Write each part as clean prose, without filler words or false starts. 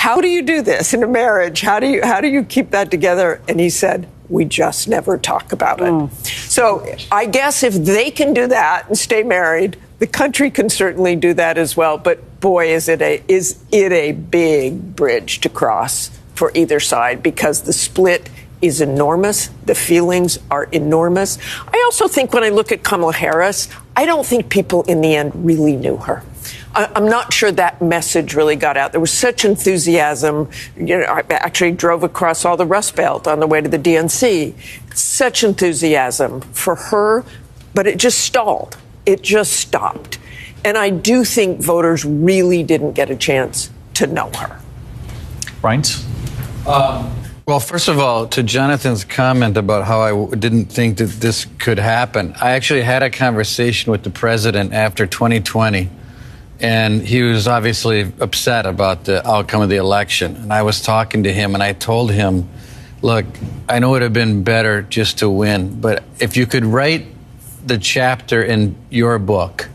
how do you do this in a marriage? How do you keep that together? And he said, we just never talk about it. So I guess if they can do that and stay married, the country can certainly do that as well. But boy, is it a big bridge to cross for either side, because the split is enormous. The feelings are enormous. I also think when I look at Kamala Harris, I don't think people in the end really knew her. I'm not sure that message really got out. There was such enthusiasm. I actually drove across all the Rust Belt on the way to the DNC. Such enthusiasm for her, but it just stalled. It just stopped. And I do think voters really didn't get a chance to know her. Reince? Well, first of all, to Jonathan's comment about how I didn't think that this could happen, I actually had a conversation with the president after 2020, and he was obviously upset about the outcome of the election. And I was talking to him, and I told him, look, I know it would have been better just to win, but if you could write the chapter in your book,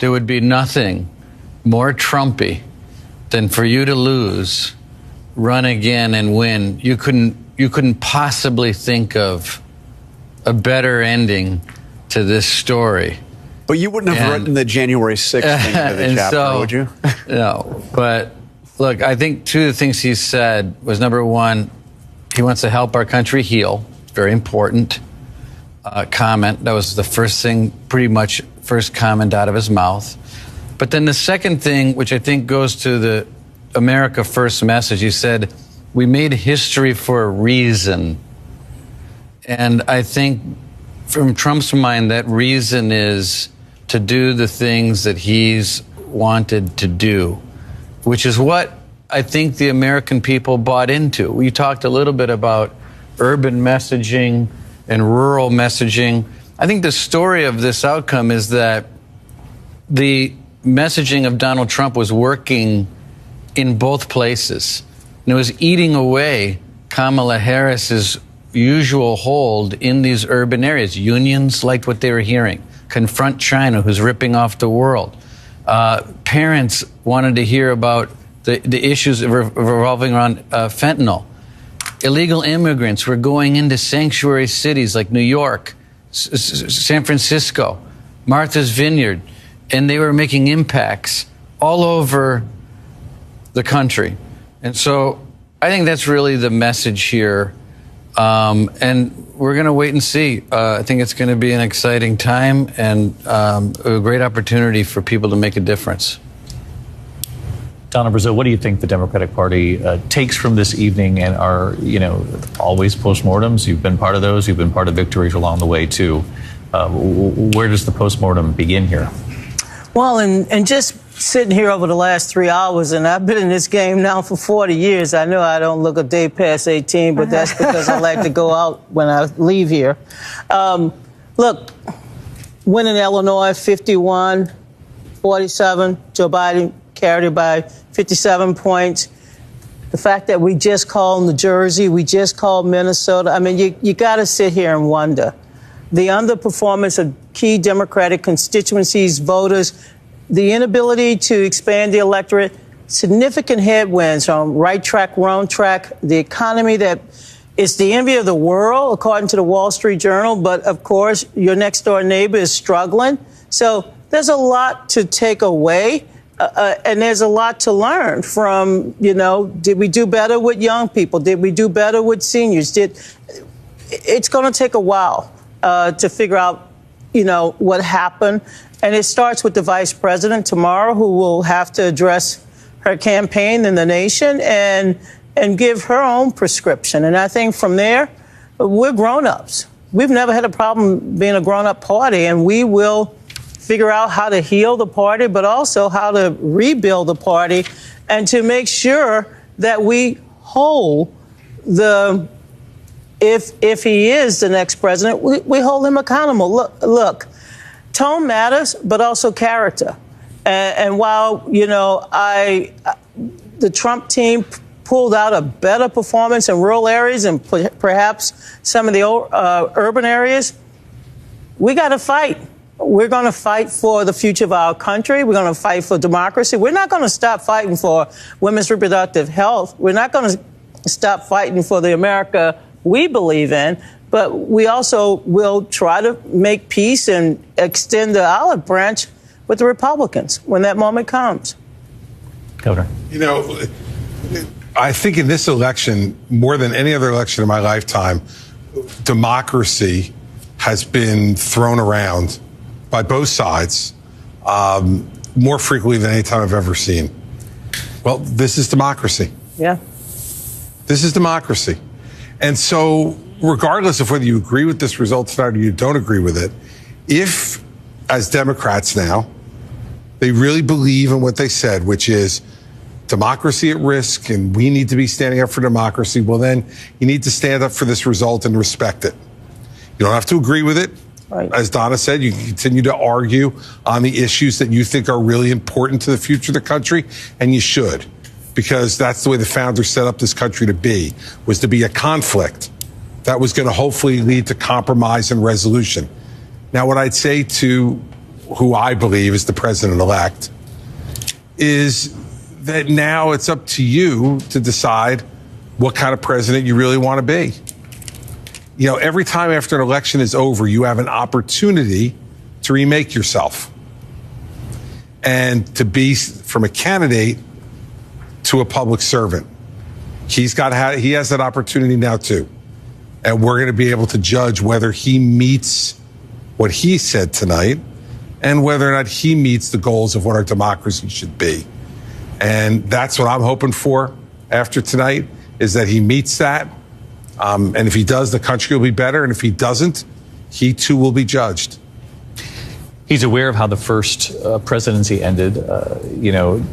there would be nothing more Trumpy than for you to lose, run again and win. You couldn't possibly think of a better ending to this story. But you wouldn't have written the January 6th thing to the chapter, would you? No. But look, I think two of the things he said was, number one, he wants to help our country heal. Very important comment. That was the first thing, pretty much first comment out of his mouth. But then the second thing, which I think goes to the America First message, he said, we made history for a reason. And I think from Trump's mind, that reason is to do the things that he's wanted to do, which is what I think the American people bought into. We talked a little bit about urban messaging and rural messaging. I think the story of this outcome is that the messaging of Donald Trump was working in both places. And it was eating away Kamala Harris's usual hold in these urban areas. Unions liked what they were hearing. Confront China, who's ripping off the world. Parents wanted to hear about the issues revolving around fentanyl. Illegal immigrants were going into sanctuary cities like New York, San Francisco, Martha's Vineyard, and they were making impacts all over the country. And so I think that's really the message here. And we're going to wait and see. I think it's going to be an exciting time and a great opportunity for people to make a difference. Donna Brazile, what do you think the Democratic Party takes from this evening, and are, always postmortems? You've been part of those. You've been part of victories along the way, too. Where does the postmortem begin here? Well, and just sitting here over the last 3 hours, and I've been in this game now for 40 years. I know I don't look a day past 18, but that's because I like to go out when I leave here. Look, winning Illinois 51-47, Joe Biden carried it by 57 points. The fact that we just called New Jersey, we just called Minnesota. I mean, you got to sit here and wonder. The underperformance of key Democratic constituencies, voters, the inability to expand the electorate, significant headwinds on right track, wrong track, the economy that is the envy of the world, according to the Wall Street Journal. But, of course, your next door neighbor is struggling. So there's a lot to take away. And there's a lot to learn from, did we do better with young people? Did we do better with seniors? It's going to take a while to figure out, what happened. And it starts with the vice president tomorrow, who will have to address her campaign in the nation and give her own prescription. And I think from there, we're grown-ups. We've never had a problem being a grown-up party, and we will figure out how to heal the party, but also how to rebuild the party and to make sure that we hold if he is the next president, we hold him accountable. Look, tone matters, but also character. And while, the Trump team pulled out a better performance in rural areas and perhaps some of the urban areas, we got to fight. We're going to fight for the future of our country. We're going to fight for democracy. We're not going to stop fighting for women's reproductive health. We're not going to stop fighting for the America we believe in. But we also will try to make peace and extend the olive branch with the Republicans when that moment comes. Governor. You know, I think in this election, more than any other election in my lifetime, democracy has been thrown around by both sides more frequently than any time I've ever seen. Well, this is democracy. Yeah. This is democracy. And so, regardless of whether you agree with this result tonight or you don't agree with it, if, as Democrats now, they really believe in what they said, which is democracy at risk and we need to be standing up for democracy, well, then you need to stand up for this result and respect it. You don't have to agree with it. Right. As Donna said, you can continue to argue on the issues that you think are really important to the future of the country, and you should, because that's the way the founders set up this country to be, was to be a conflict that was going to hopefully lead to compromise and resolution. Now, what I'd say to who I believe is the president-elect is that now it's up to you to decide what kind of president you really want to be. You know, every time after an election is over, you have an opportunity to remake yourself and to be from a candidate to a public servant. He has that opportunity now too. And we're going to be able to judge whether he meets what he said tonight and whether or not he meets the goals of what our democracy should be. And that's what I'm hoping for after tonight, is that he meets that. And if he does, the country will be better. And if he doesn't, he too will be judged. He's aware of how the first presidency ended.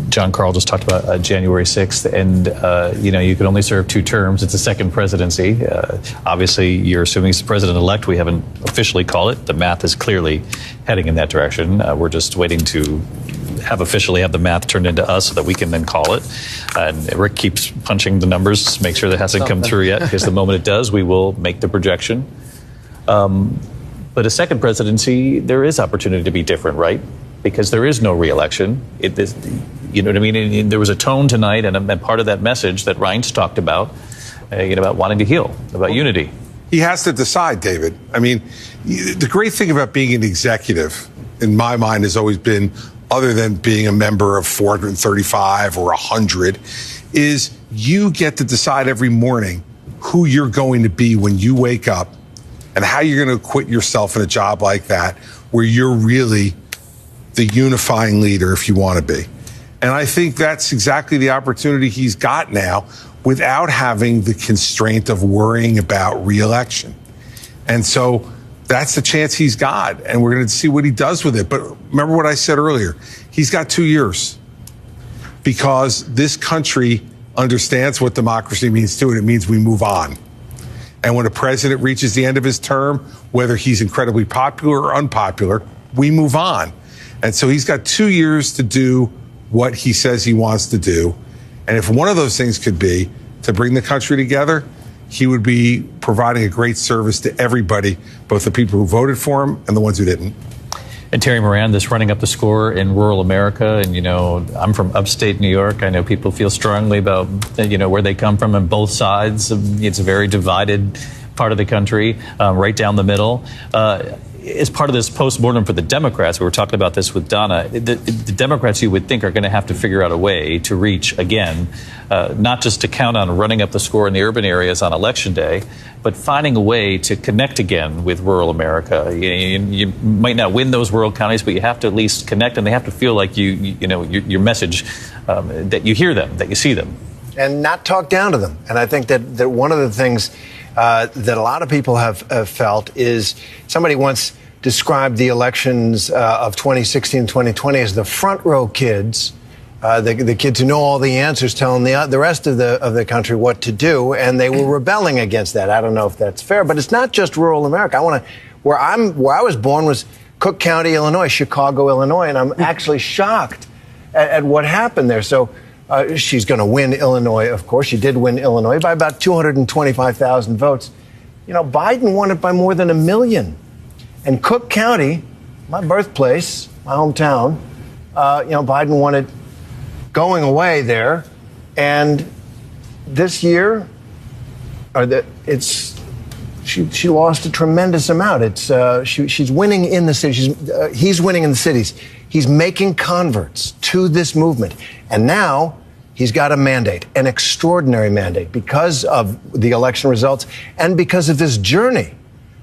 John Carl just talked about January 6th, and, you can only serve 2 terms. It's a second presidency. Obviously, you're assuming he's the president-elect. We haven't officially called it. The math is clearly heading in that direction. We're just waiting to officially have the math turned into us so that we can then call it. And Rick keeps punching the numbers to make sure that hasn't come through yet, because the moment it does, we will make the projection. But a second presidency, there is opportunity to be different, right? Because there is no re-election. You know what I mean? And there was a tone tonight, and part of that message that Reince talked about, about wanting to heal, about unity. He has to decide, David. I mean, the great thing about being an executive, in my mind, has always been, other than being a member of 435 or 100, is you get to decide every morning who you're going to be when you wake up, and how you're going to acquit yourself in a job like that, where you're really the unifying leader, if you want to be. And I think that's exactly the opportunity he's got now, without having the constraint of worrying about re-election. And so that's the chance he's got, and we're going to see what he does with it. But remember what I said earlier, he's got 2 years, because this country understands what democracy means too, and it means we move on. And when a president reaches the end of his term, whether he's incredibly popular or unpopular, we move on. And so he's got 2 years to do what he says he wants to do. And if one of those things could be to bring the country together, he would be providing a great service to everybody, both the people who voted for him and the ones who didn't. And Terry Moran, this running up the score in rural America, and, I'm from upstate New York. I know people feel strongly about, where they come from on both sides. It's a very divided part of the country, right down the middle. As part of this postmortem for the Democrats, we were talking about this with Donna, the Democrats, you would think, are going to have to figure out a way to reach, again, not just to count on running up the score in the urban areas on Election Day, but finding a way to connect again with rural America. You might not win those rural counties, but you have to at least connect, and they have to feel like your message, that you hear them, that you see them. And not talk down to them. And I think that one of the things that a lot of people have felt is, somebody once described the elections of 2016 and 2020 as the front row kids, the kids who know all the answers, telling the rest of the country what to do, and they were rebelling against that. I don't know if that's fair, but it's not just rural America. Where I was born was Cook County, Illinois, Chicago, Illinois, and I'm actually shocked at what happened there. So she's going to win Illinois, of course. She did win Illinois by about 225,000 votes. Biden won it by more than 1 million. And Cook County my birthplace, my hometown, Biden wanted going away there. And this year, she lost a tremendous amount. She's winning in the cities. He's winning in the cities. He's making converts to this movement. And now he's got a mandate, an extraordinary mandate, because of the election results and because of this journey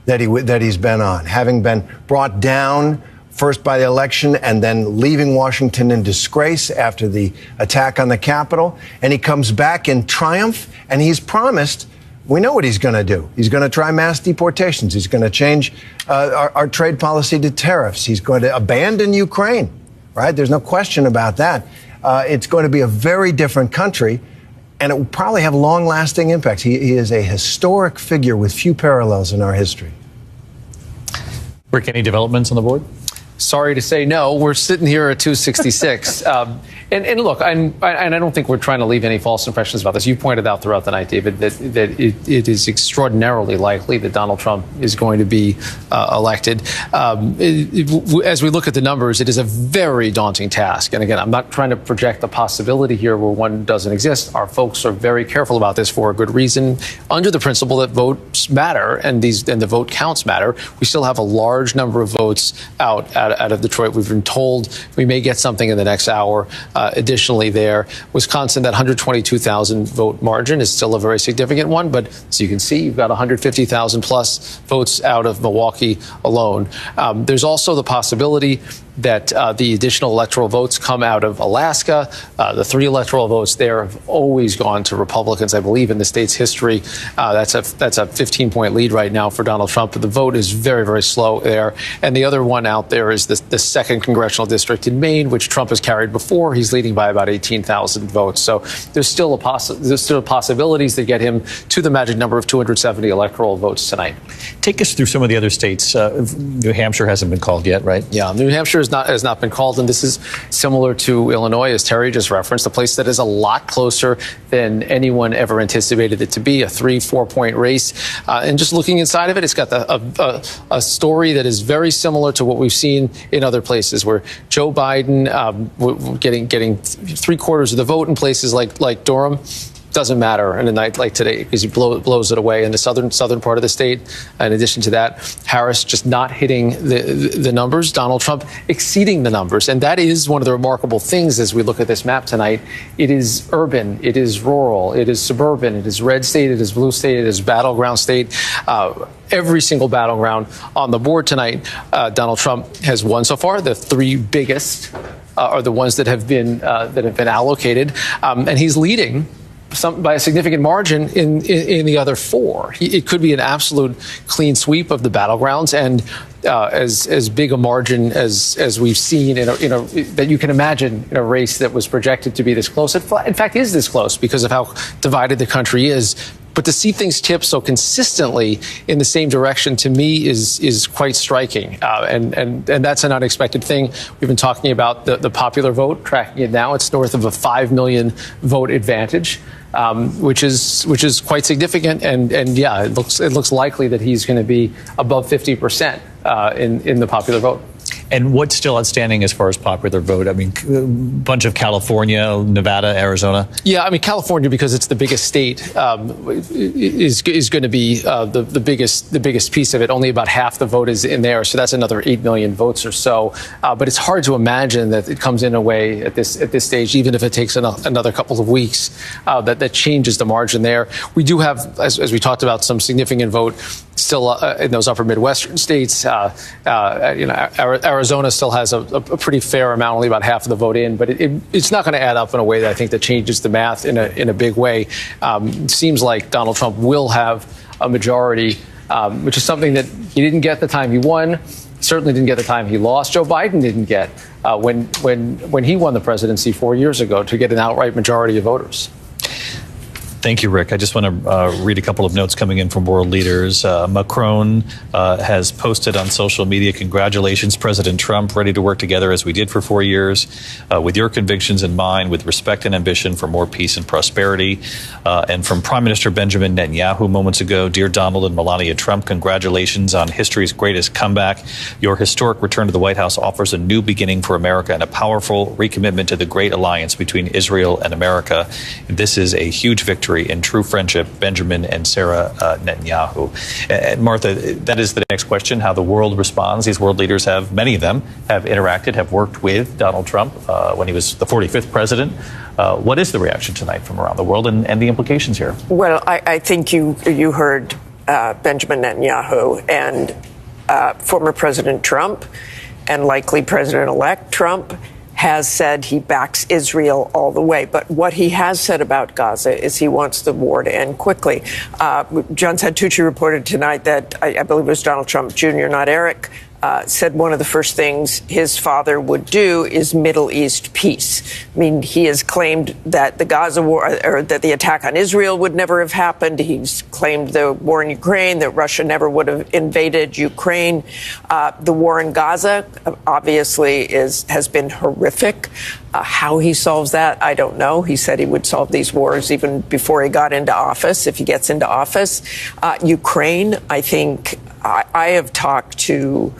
that he's been on, having been brought down first by the election and then leaving Washington in disgrace after the attack on the Capitol. And he comes back in triumph, and he's promised, we know what he's going to do. He's going to try mass deportations. He's going to change our trade policy to tariffs. He's going to abandon Ukraine, right? There's no question about that. It's going to be a very different country, and it will probably have long-lasting impacts. He is a historic figure with few parallels in our history. Rick, any developments on the board? Sorry to say no. We're sitting here at 266. And look, I don't think we're trying to leave any false impressions about this. You pointed out throughout the night, David, that it is extraordinarily likely that Donald Trump is going to be elected. As we look at the numbers, it is a very daunting task. And again, I'm not trying to project a possibility here where one doesn't exist. Our folks are very careful about this for a good reason. Under the principle that votes matter and the vote counts matter, we still have a large number of votes out of Detroit. We've been told we may get something in the next hour. Additionally there, Wisconsin, that 122,000 vote margin is still a very significant one. But as you can see, you've got 150,000 plus votes out of Milwaukee alone. There's also the possibility that the additional electoral votes come out of Alaska. The 3 electoral votes there have always gone to Republicans, I believe, in the state's history. That's a 15-point lead right now for Donald Trump. But the vote is very, very slow there. And the other one out there is the 2nd congressional district in Maine, which Trump has carried before. He's leading by about 18,000 votes. So there's still possibilities that get him to the magic number of 270 electoral votes tonight. Take us through some of the other states. New Hampshire hasn't been called yet, right? Yeah, New Hampshire has not been called, and this is similar to Illinois, as Terry just referenced, a place that is a lot closer than anyone ever anticipated it to be, a 3-4 point race. And just looking inside of it, it's got a story that is very similar to what we've seen in other places, where Joe Biden getting 3/4 of the vote in places like Durham. Doesn't matter in a night like today because he blows it away in the southern part of the state. In addition to that, Harris just not hitting the numbers, Donald Trump exceeding the numbers. And that is one of the remarkable things as we look at this map tonight. It is urban, it is rural, it is suburban, it is red state, it is blue state, it is battleground state. Every single battleground on the board tonight, Donald Trump has won so far. The 3 biggest are the ones that have been allocated, and he's leading by a significant margin in the other 4. It could be an absolute clean sweep of the battlegrounds, and as big a margin as we've seen that you can imagine in a race that was projected to be this close. In fact, is this close because of how divided the country is. But to see things tip so consistently in the same direction, to me, is quite striking. And that's an unexpected thing. We've been talking about the popular vote, tracking it now. It's north of a 5 million vote advantage, which is quite significant. And yeah, it looks likely that he's going to be above 50% in the popular vote. And what's still outstanding as far as popular vote? I mean, a bunch of California, Nevada, Arizona. Yeah, I mean, California, because it's the biggest state, is going to be the biggest piece of it. Only about half the vote is in there, so that's another 8 million votes or so. But it's hard to imagine that it comes in a way at this stage, even if it takes another couple of weeks, that changes the margin there. We do have, as we talked about, some significant vote still in those upper Midwestern states. Arizona still has a pretty fair amount, only about half of the vote in, but it's not going to add up in a way that I think that changes the math in a big way. It seems like Donald Trump will have a majority, which is something that he didn't get the time he won. Certainly didn't get the time he lost. Joe Biden didn't get when he won the presidency 4 years ago to get an outright majority of voters. Thank you, Rick. I just want to read a couple of notes coming in from world leaders. Macron has posted on social media, congratulations, President Trump, ready to work together as we did for 4 years, with your convictions in mind, with respect and ambition for more peace and prosperity. And from Prime Minister Benjamin Netanyahu moments ago, dear Donald and Melania Trump, congratulations on history's greatest comeback. Your historic return to the White House offers a new beginning for America and a powerful recommitment to the great alliance between Israel and America. This is a huge victory in true friendship, Benjamin and Sarah Netanyahu. And Martha, that is the next question, how the world responds. These world leaders have, many of them, have interacted, have worked with Donald Trump when he was the 45th president. What is the reaction tonight from around the world and the implications here? Well, I think you heard Benjamin Netanyahu and former President Trump and likely President-elect Trump has said he backs Israel all the way. But what he has said about Gaza is he wants the war to end quickly. John Santucci reported tonight that, I believe it was Donald Trump Jr., not Eric, said one of the first things his father would do is Middle East peace. I mean, he has claimed that the Gaza war, or that the attack on Israel would never have happened. He's claimed the war in Ukraine, that Russia never would have invaded Ukraine. The war in Gaza, obviously, has been horrific. How he solves that, I don't know. He said he would solve these wars even before he got into office, if he gets into office. Ukraine, I think, I have talked to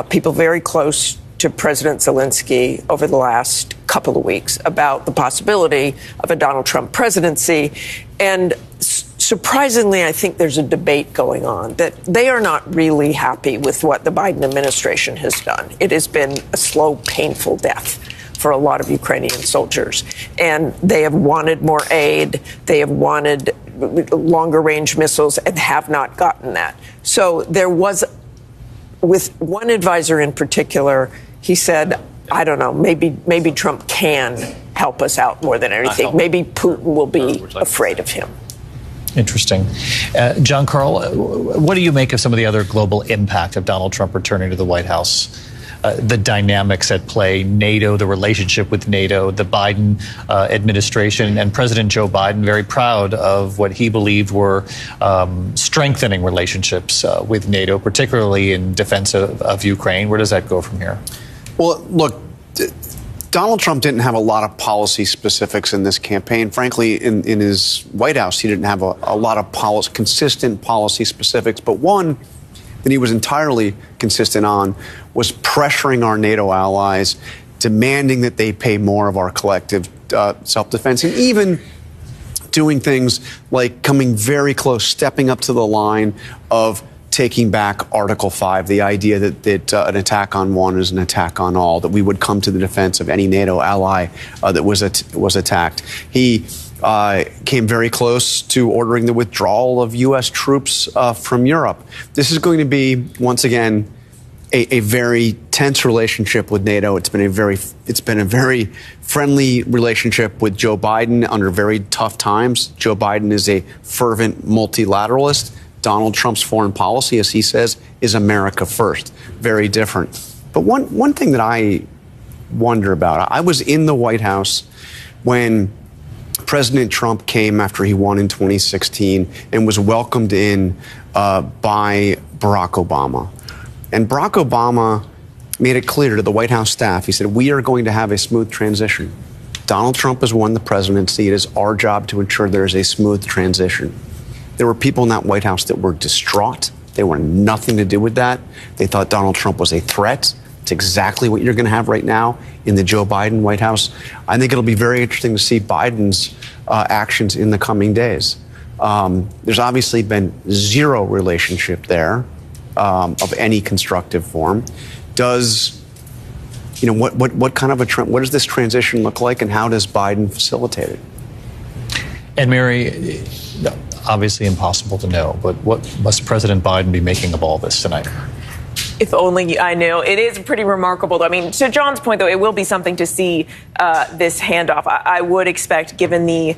people very close to President Zelensky over the last couple of weeks about the possibility of a Donald Trump presidency. And surprisingly, I think there's a debate going on that they are not really happy with what the Biden administration has done. It has been a slow, painful death for a lot of Ukrainian soldiers. And they have wanted more aid. They have wanted longer range missiles and have not gotten that. So there was, with one advisor in particular, he said, I don't know, maybe Trump can help us out more than anything. Maybe Putin will be afraid of him. Interesting. John Karl, what do you make of some of the other global impact of Donald Trump returning to the White House? The dynamics at play, NATO, the relationship with NATO, the Biden administration, and President Joe Biden very proud of what he believed were strengthening relationships with NATO, particularly in defense of Ukraine. Where does that go from here? Well, look, Donald Trump didn't have a lot of policy specifics in this campaign. Frankly, in his White House, he didn't have a lot of consistent policy specifics. But one that he was entirely consistent on was pressuring our NATO allies, demanding that they pay more of our collective self-defense, and even doing things like coming very close, stepping up to the line of taking back Article 5, the idea that an attack on one is an attack on all, that we would come to the defense of any NATO ally that was attacked. He came very close to ordering the withdrawal of U.S. troops from Europe. This is going to be, once again, a very tense relationship with NATO. It's been a very friendly relationship with Joe Biden under very tough times. Joe Biden is a fervent multilateralist. Donald Trump's foreign policy, as he says, is America first. Very different. But one thing that I wonder about, I was in the White House when President Trump came after he won in 2016 and was welcomed in by Barack Obama. And Barack Obama made it clear to the White House staff, he said, we are going to have a smooth transition. Donald Trump has won the presidency. It is our job to ensure there is a smooth transition. There were people in that White House that were distraught. They wanted nothing to do with that. They thought Donald Trump was a threat. It's exactly what you're going to have right now in the Joe Biden White House. I think it'll be very interesting to see Biden's actions in the coming days. There's obviously been zero relationship there of any constructive form. What kind of what does this transition look like, and how does Biden facilitate it? And Mary, obviously impossible to know, but what must President Biden be making of all this tonight? If only I knew. It is pretty remarkable, though. I mean, to John's point, though, it will be something to see this handoff. I would expect, given the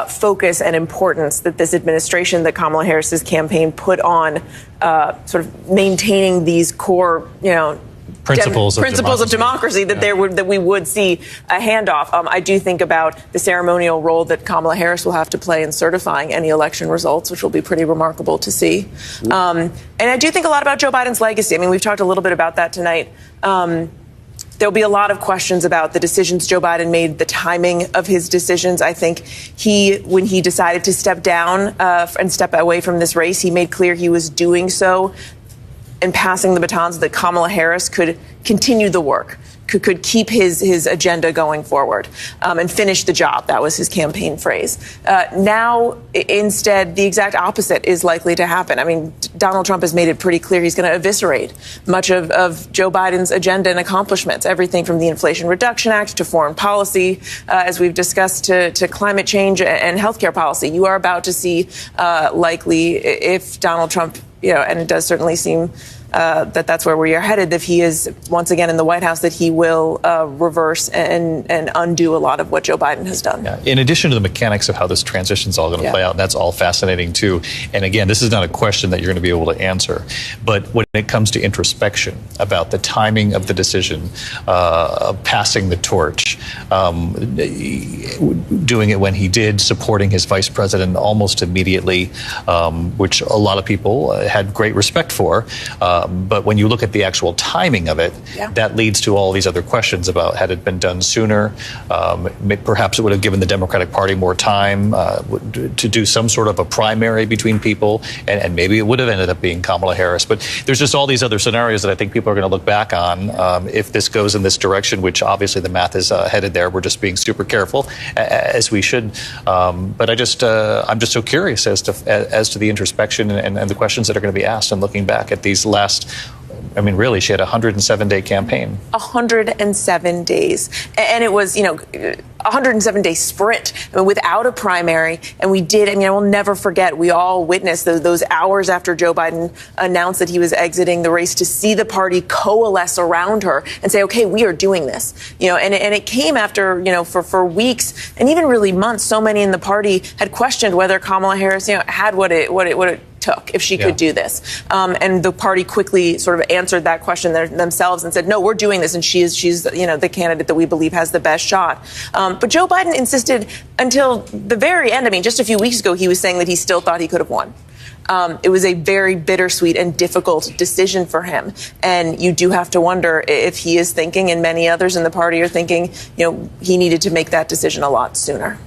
focus and importance that this administration, that Kamala Harris's campaign put on sort of maintaining these core, principles of democracy that we would see a handoff. I do think about the ceremonial role that Kamala Harris will have to play in certifying any election results, which will be pretty remarkable to see. And I do think a lot about Joe Biden's legacy. I mean, we've talked a little bit about that tonight. There'll be a lot of questions about the decisions Joe Biden made, the timing of his decisions. I think when he decided to step down and step away from this race, he made clear he was doing so and passing the baton so that Kamala Harris could continue the work, could keep his agenda going forward and finish the job. That was his campaign phrase. Now, instead, the exact opposite is likely to happen. I mean, Donald Trump has made it pretty clear he's going to eviscerate much of Joe Biden's agenda and accomplishments, everything from the Inflation Reduction Act to foreign policy, as we've discussed, to climate change and healthcare policy. You are about to see likely, if Donald Trump, and it does certainly seem that's where we are headed, if he is once again in the White House, that he will reverse and undo a lot of what Joe Biden has done. Yeah. In addition to the mechanics of how this transition is all going to play out, that's all fascinating too. And again, this is not a question that you're going to be able to answer. But when it comes to introspection about the timing of the decision, of passing the torch, doing it when he did, supporting his vice president almost immediately, which a lot of people had great respect for. But when you look at the actual timing of it, that leads to all these other questions about had it been done sooner. Perhaps it would have given the Democratic Party more time to do some sort of a primary between people, and maybe it would have ended up being Kamala Harris. But there's just all these other scenarios that I think people are going to look back on if this goes in this direction, which obviously the math is headed there. We're just being super careful, as we should. But I'm just so curious as to the introspection and the questions that are going to be asked and looking back at these last. I mean, really, she had a 107-day campaign. 107 days. And it was, a 107-day sprint, I mean, without a primary. And we did, I will never forget, we all witnessed those hours after Joe Biden announced that he was exiting the race to see the party coalesce around her and say, okay, we are doing this. And it came after, for weeks and even really months, so many in the party had questioned whether Kamala Harris, had what it took if she could do this. And the party quickly sort of answered that question themselves and said, no, we're doing this. And she's the candidate that we believe has the best shot. But Joe Biden insisted until the very end. I mean, just a few weeks ago, he was saying that he still thought he could have won. It was a very bittersweet and difficult decision for him. And you do have to wonder if he is thinking, and many others in the party are thinking, he needed to make that decision a lot sooner.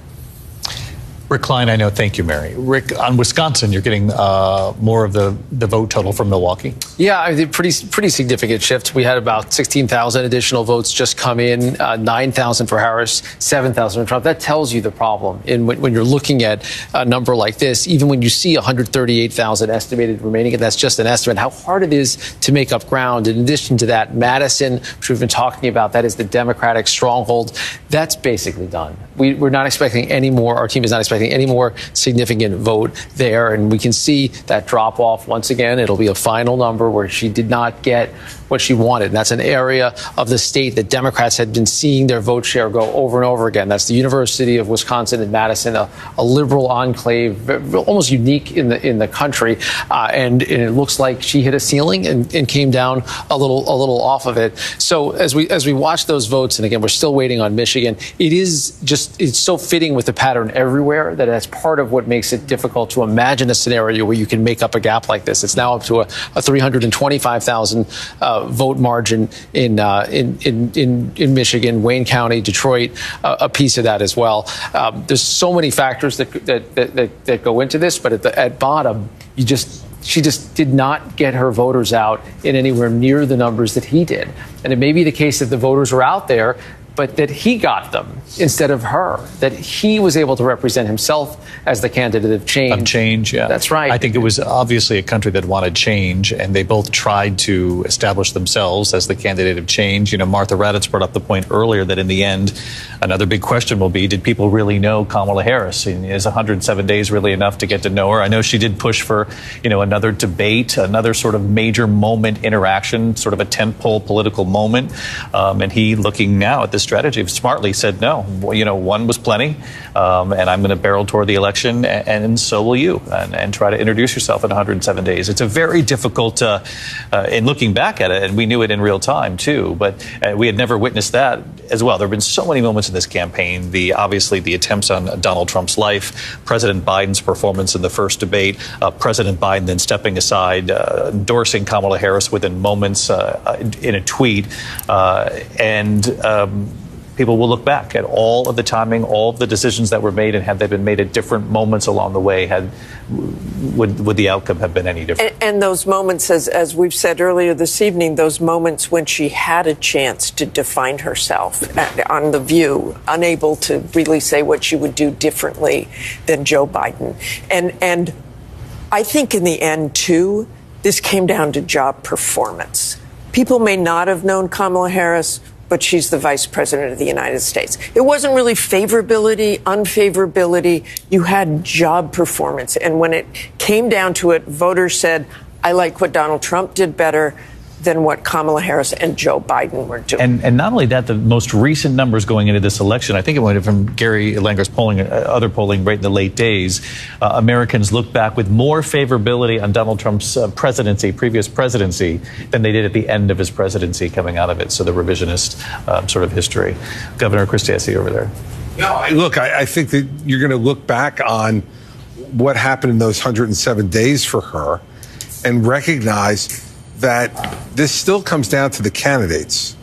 Rick Klein, I know. Thank you, Mary. Rick, on Wisconsin, you're getting more of the vote total from Milwaukee. Yeah, I think pretty significant shift. We had about 16,000 additional votes just come in, 9,000 for Harris, 7,000 for Trump. That tells you the problem. And when you're looking at a number like this, even when you see 138,000 estimated remaining, and that's just an estimate, how hard it is to make up ground. In addition to that, Madison, which we've been talking about, that is the Democratic stronghold, that's basically done. We're not expecting any more. Our team is not expecting any more significant vote there. And we can see that drop off once again. It'll be a final number where she did not get what she wanted. And that's an area of the state that Democrats had been seeing their vote share go over and over again. That's the University of Wisconsin in Madison, a liberal enclave, almost unique in the country. And it looks like she hit a ceiling and came down a little off of it. So as we watch those votes, and again, we're still waiting on Michigan, it's so fitting with the pattern everywhere that that's part of what makes it difficult to imagine a scenario where you can make up a gap like this. It's now up to a 325,000 vote margin in Michigan, Wayne County, Detroit, a piece of that as well. There's so many factors that go into this, but at bottom, she just did not get her voters out in anywhere near the numbers that he did. And it may be the case that the voters are out there, but that he got them instead of her, that he was able to represent himself as the candidate of change. Of change, yeah. That's right. I think it was obviously a country that wanted change, and they both tried to establish themselves as the candidate of change. Martha Raddatz brought up the point earlier that in the end, another big question will be, did people really know Kamala Harris? And is 107 days really enough to get to know her? I know she did push for, another debate, another sort of major moment interaction, sort of a tentpole political moment. And he, looking now at this strategy, smartly said no. One was plenty, and I'm going to barrel toward the election, and so will you, and try to introduce yourself in 107 days. It's a very difficult, in looking back at it, and we knew it in real time too, but we had never witnessed that as well. There have been so many moments in this campaign, obviously the attempts on Donald Trump's life, President Biden's performance in the first debate, President Biden then stepping aside, endorsing Kamala Harris within moments in a tweet, and people will look back at all of the timing, all of the decisions that were made, and had they been made at different moments along the way, would the outcome have been any different? And those moments, as we've said earlier this evening, those moments when she had a chance to define herself on The View, unable to really say what she would do differently than Joe Biden. And I think in the end, too, this came down to job performance. People may not have known Kamala Harris, but she's the vice president of the United States. It wasn't really favorability, unfavorability. You had job performance. And when it came down to it, voters said, I like what Donald Trump did better than what Kamala Harris and Joe Biden were doing. And not only that, the most recent numbers going into this election, I think it went from Gary Langer's polling, other polling right in the late days, Americans look back with more favorability on Donald Trump's previous presidency, than they did at the end of his presidency coming out of it. So the revisionist sort of history. Governor Christie, I see you over there. No, look, I think that you're going to look back on what happened in those 107 days for her and recognize that this still comes down to the candidates,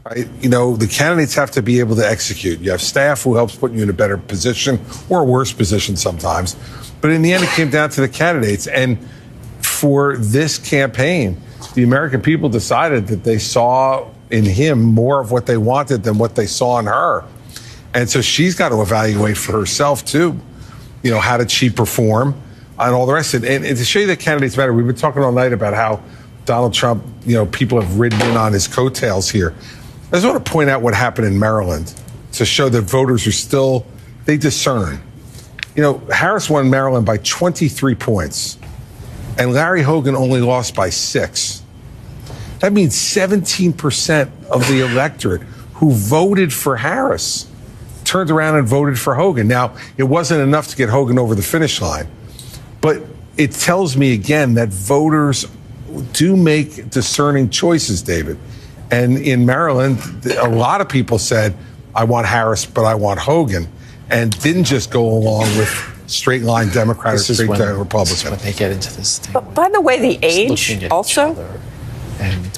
right? The candidates have to be able to execute. You have staff who helps put you in a better position or a worse position sometimes. But in the end, it came down to the candidates. And for this campaign, the American people decided that they saw in him more of what they wanted than what they saw in her. And so she's got to evaluate for herself, too. How did she perform and all the rest of it. And to show you that candidates matter, we've been talking all night about how Donald Trump, people have ridden in on his coattails here. I just want to point out what happened in Maryland to show that voters are they discern. Harris won Maryland by 23 points, and Larry Hogan only lost by 6. That means 17% of the electorate who voted for Harris turned around and voted for Hogan. Now, it wasn't enough to get Hogan over the finish line, but it tells me again that voters do make discerning choices, David. And in Maryland, a lot of people said, I want Harris, but I want Hogan, and didn't just go along with straight line Democrat or straight line Republican. This is when they get into this thing. But by the way, the age also.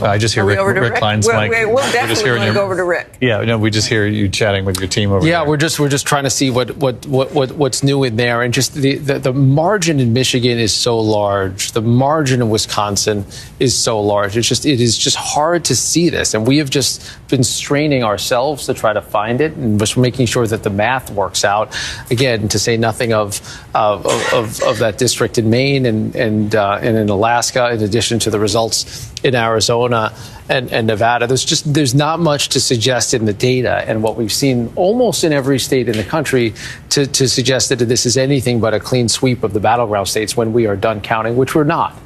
I just hear Rick Klein's mic. We'll definitely go over to Rick. Yeah, no, we just hear you chatting with your team over there. Yeah, we're just trying to see what's new in there, and just the margin in Michigan is so large. The margin in Wisconsin is so large. It is just hard to see this, and we have just been straining ourselves to try to find it, and just making sure that the math works out. Again, to say nothing of that district in Maine and in Alaska, in addition to the results in Arizona and Nevada. There's not much to suggest in the data, and what we've seen almost in every state in the country to suggest that this is anything but a clean sweep of the battleground states when we are done counting, which we're not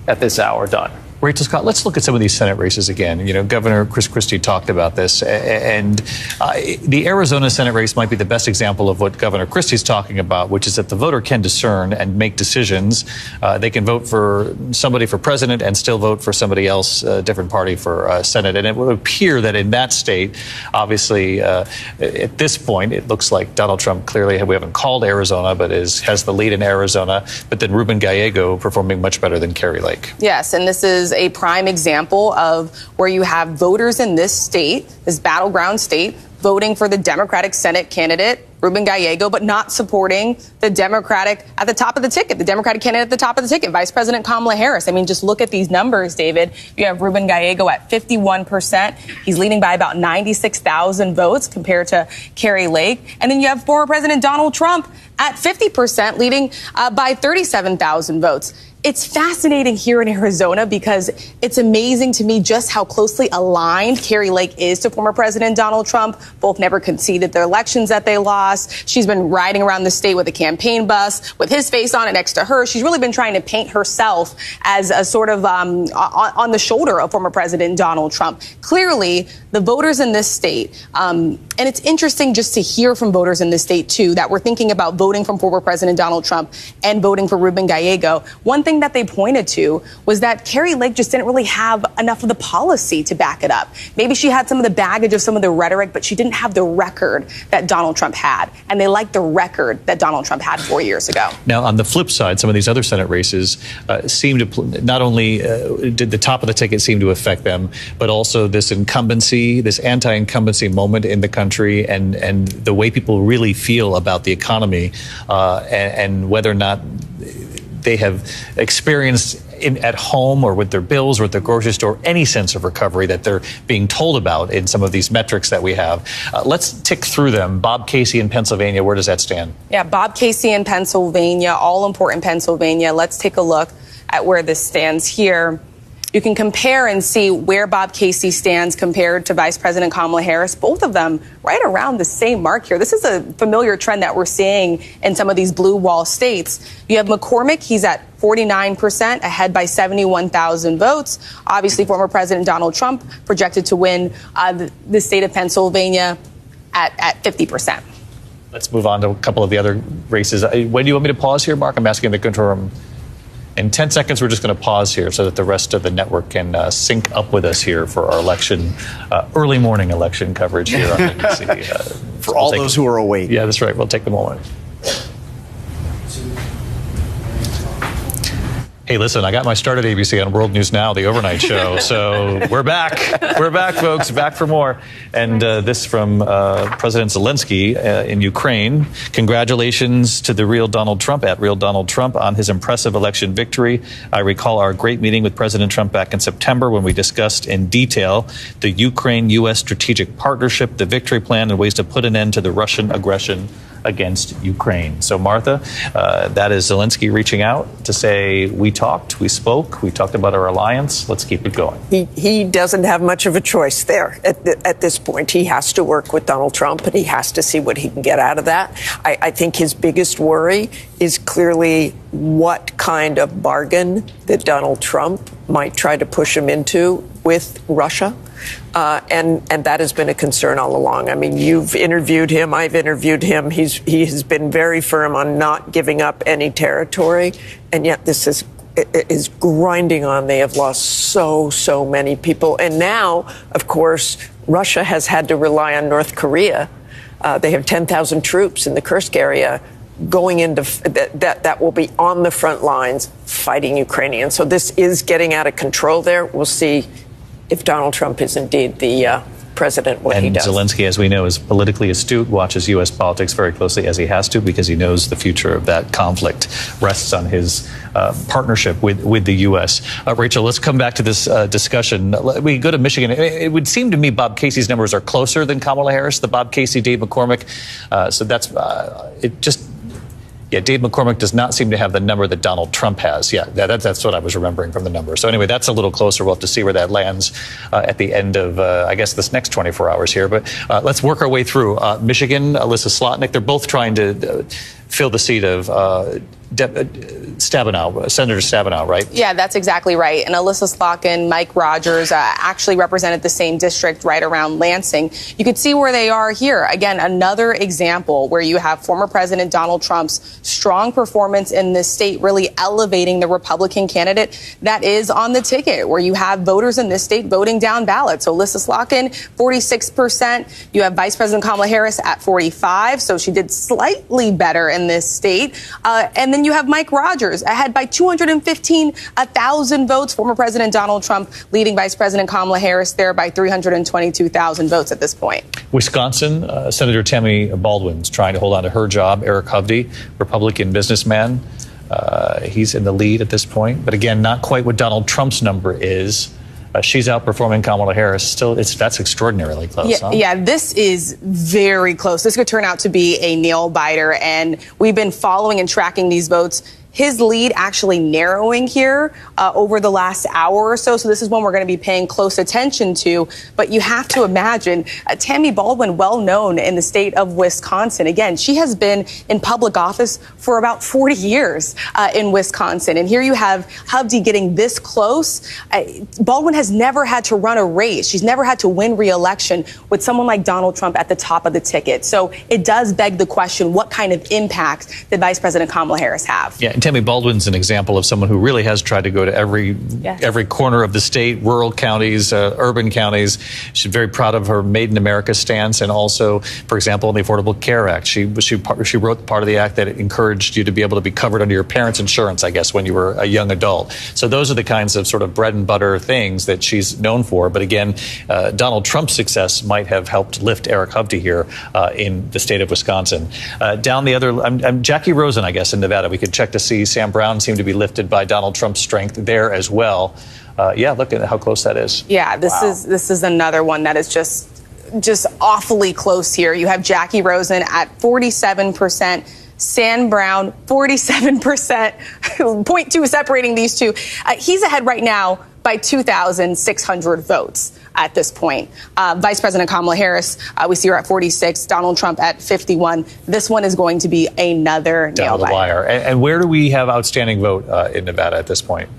at this hour done. Rachel Scott, let's look at some of these Senate races again. Governor Chris Christie talked about this, and the Arizona Senate race might be the best example of what Governor Christie's talking about, which is that the voter can discern and make decisions. They can vote for somebody for president and still vote for somebody else, a different party for Senate. And it would appear that in that state, obviously, at this point, it looks like Donald Trump clearly, we haven't called Arizona, but has the lead in Arizona. But then Ruben Gallego performing much better than Kari Lake. Yes, and this is a prime example of where you have voters in this state, this battleground state, voting for the Democratic Senate candidate, Ruben Gallego, but not supporting the Democratic at the top of the ticket, the Democratic candidate at the top of the ticket, Vice President Kamala Harris. I mean, just look at these numbers, David. You have Ruben Gallego at 51%. He's leading by about 96,000 votes compared to Kari Lake. And then you have former President Donald Trump at 50%, leading by 37,000 votes. it's fascinating here in Arizona because it's amazing to me just how closely aligned Kari Lake is to former President Donald Trump. Both never conceded their elections that they lost. She's been riding around the state with a campaign bus with his face on it next to her. She's really been trying to paint herself as a sort of on the shoulder of former President Donald Trump. Clearly, the voters in this state, and it's interesting just to hear from voters in this state, too, that were thinking about voting for former President Donald Trump and voting for Ruben Gallego. One thing that they pointed to was that Kari Lake just didn't really have enough of the policy to back it up. Maybe she had some of the baggage of some of the rhetoric, but she didn't have the record that Donald Trump had. And they liked the record that Donald Trump had 4 years ago. Now, on the flip side, some of these other Senate races seem to not only did the top of the ticket seem to affect them, but also this incumbency, this anti-incumbency moment in the country, and the way people really feel about the economy, and whether or not they have experienced at home or with their bills or at the grocery store any sense of recovery that they're being told about in some of these metrics that we have. Let's tick through them. Bob Casey in Pennsylvania, where does that stand? Yeah, Bob Casey in Pennsylvania, all important Pennsylvania. Let's take a look at where this stands here. You can compare and see where Bob Casey stands compared to Vice President Kamala Harris. Both of them right around the same mark here. This is a familiar trend that we're seeing in some of these blue wall states. You have McCormick. He's at 49%, ahead by 71,000 votes. Obviously, former President Donald Trump projected to win the state of Pennsylvania at 50%. Let's move on to a couple of the other races. When do you want me to pause here, Mark? I'm asking the control. In 10 seconds, we're just going to pause here so that the rest of the network can sync up with us here for our election, early morning election coverage here on ABC. For all those who are awake. Yeah, that's right. We'll take the moment. Hey, listen, I got my start at ABC on World News Now, the overnight show. So we're back. We're back, folks. Back for more. And this from President Zelensky in Ukraine. Congratulations to the real Donald Trump, at real Donald Trump, on his impressive election victory. I recall our great meeting with President Trump back in September when we discussed in detail the Ukraine-U.S. strategic partnership, the victory plan, and ways to put an end to the Russian aggression against Ukraine. So, Martha, that is Zelensky reaching out to say, we talked, we spoke, we talked about our alliance. Let's keep it going. He doesn't have much of a choice there at this point. He has to work with Donald Trump, and he has to see what he can get out of that. I think his biggest worry is clearly what kind of bargain that Donald Trump might try to push him into with Russia. And that has been a concern all along. I mean, you've interviewed him. I've interviewed him. He has been very firm on not giving up any territory. And yet this is grinding on. They have lost so many people. And now, of course, Russia has had to rely on North Korea. They have 10,000 troops in the Kursk area going into that will be on the front lines fighting Ukrainians. So this is getting out of control there. We'll see if Donald Trump is indeed the president, what he does. And Zelensky, as we know, is politically astute, watches U.S. politics very closely, as he has to, because he knows the future of that conflict rests on his partnership with the U.S. Rachel, let's come back to this discussion. We go to Michigan. It would seem to me Bob Casey's numbers are closer than Kamala Harris, the Bob Casey, Dave McCormick. So that's it just... Yeah, Dave McCormick does not seem to have the number that Donald Trump has. Yeah, that's what I was remembering from the number. So anyway, that's a little closer. We'll have to see where that lands at the end of, I guess, this next 24 hours here. But let's work our way through. Michigan, Alyssa Slotnick, they're both trying to fill the seat of Stabenow, Senator Stabenow, right? Yeah, that's exactly right. And Alyssa Slotkin, Mike Rogers actually represented the same district right around Lansing. You could see where they are here. Again, another example where you have former President Donald Trump's strong performance in this state really elevating the Republican candidate that is on the ticket, where you have voters in this state voting down ballots. So Alyssa Slotkin, 46%. You have Vice President Kamala Harris at 45%. So she did slightly better in this state. And then you have Mike Rogers ahead by 215,000 votes. Former President Donald Trump leading Vice President Kamala Harris there by 322,000 votes at this point. Wisconsin, Senator Tammy Baldwin's trying to hold on to her job. Eric Hovde, Republican businessman. He's in the lead at this point. But again, not quite what Donald Trump's number is. She's outperforming Kamala Harris. Still, that's extraordinarily close. Yeah, huh? yeah, this is very close. This could turn out to be a nail biter, and we've been following and tracking these votes. his lead actually narrowing here over the last hour or so. So this is one we're going to be paying close attention to. But you have to imagine Tammy Baldwin, well known in the state of Wisconsin. Again, she has been in public office for about 40 years in Wisconsin. And here you have Hovde getting this close. Baldwin has never had to run a race. She's never had to win re-election with someone like Donald Trump at the top of the ticket. So it does beg the question, what kind of impact did Vice President Kamala Harris have? Yeah, and Tammy Baldwin's an example of someone who really has tried to go to every corner of the state, rural counties, urban counties. She's very proud of her Made in America stance, and also, for example, in the Affordable Care Act, she wrote part of the act that encouraged you to be able to be covered under your parents' insurance, I guess, when you were a young adult. So those are the kinds of sort of bread and butter things that she's known for. But again, Donald Trump's success might have helped lift Eric Hovde here in the state of Wisconsin. Down the other, Jackie Rosen, I guess, in Nevada, we could check to see Sam Brown seemed to be lifted by Donald Trump's strength there as well. Yeah, look at how close that is. Yeah, this is another one that is just awfully close here. You have Jackie Rosen at 47%. Sam Brown, 47%, 0.2 separating these two. He's ahead right now by 2,600 votes at this point. Vice President Kamala Harris, we see her at 46, Donald Trump at 51. This one is going to be another nail biter. Wire. And where do we have outstanding vote in Nevada at this point?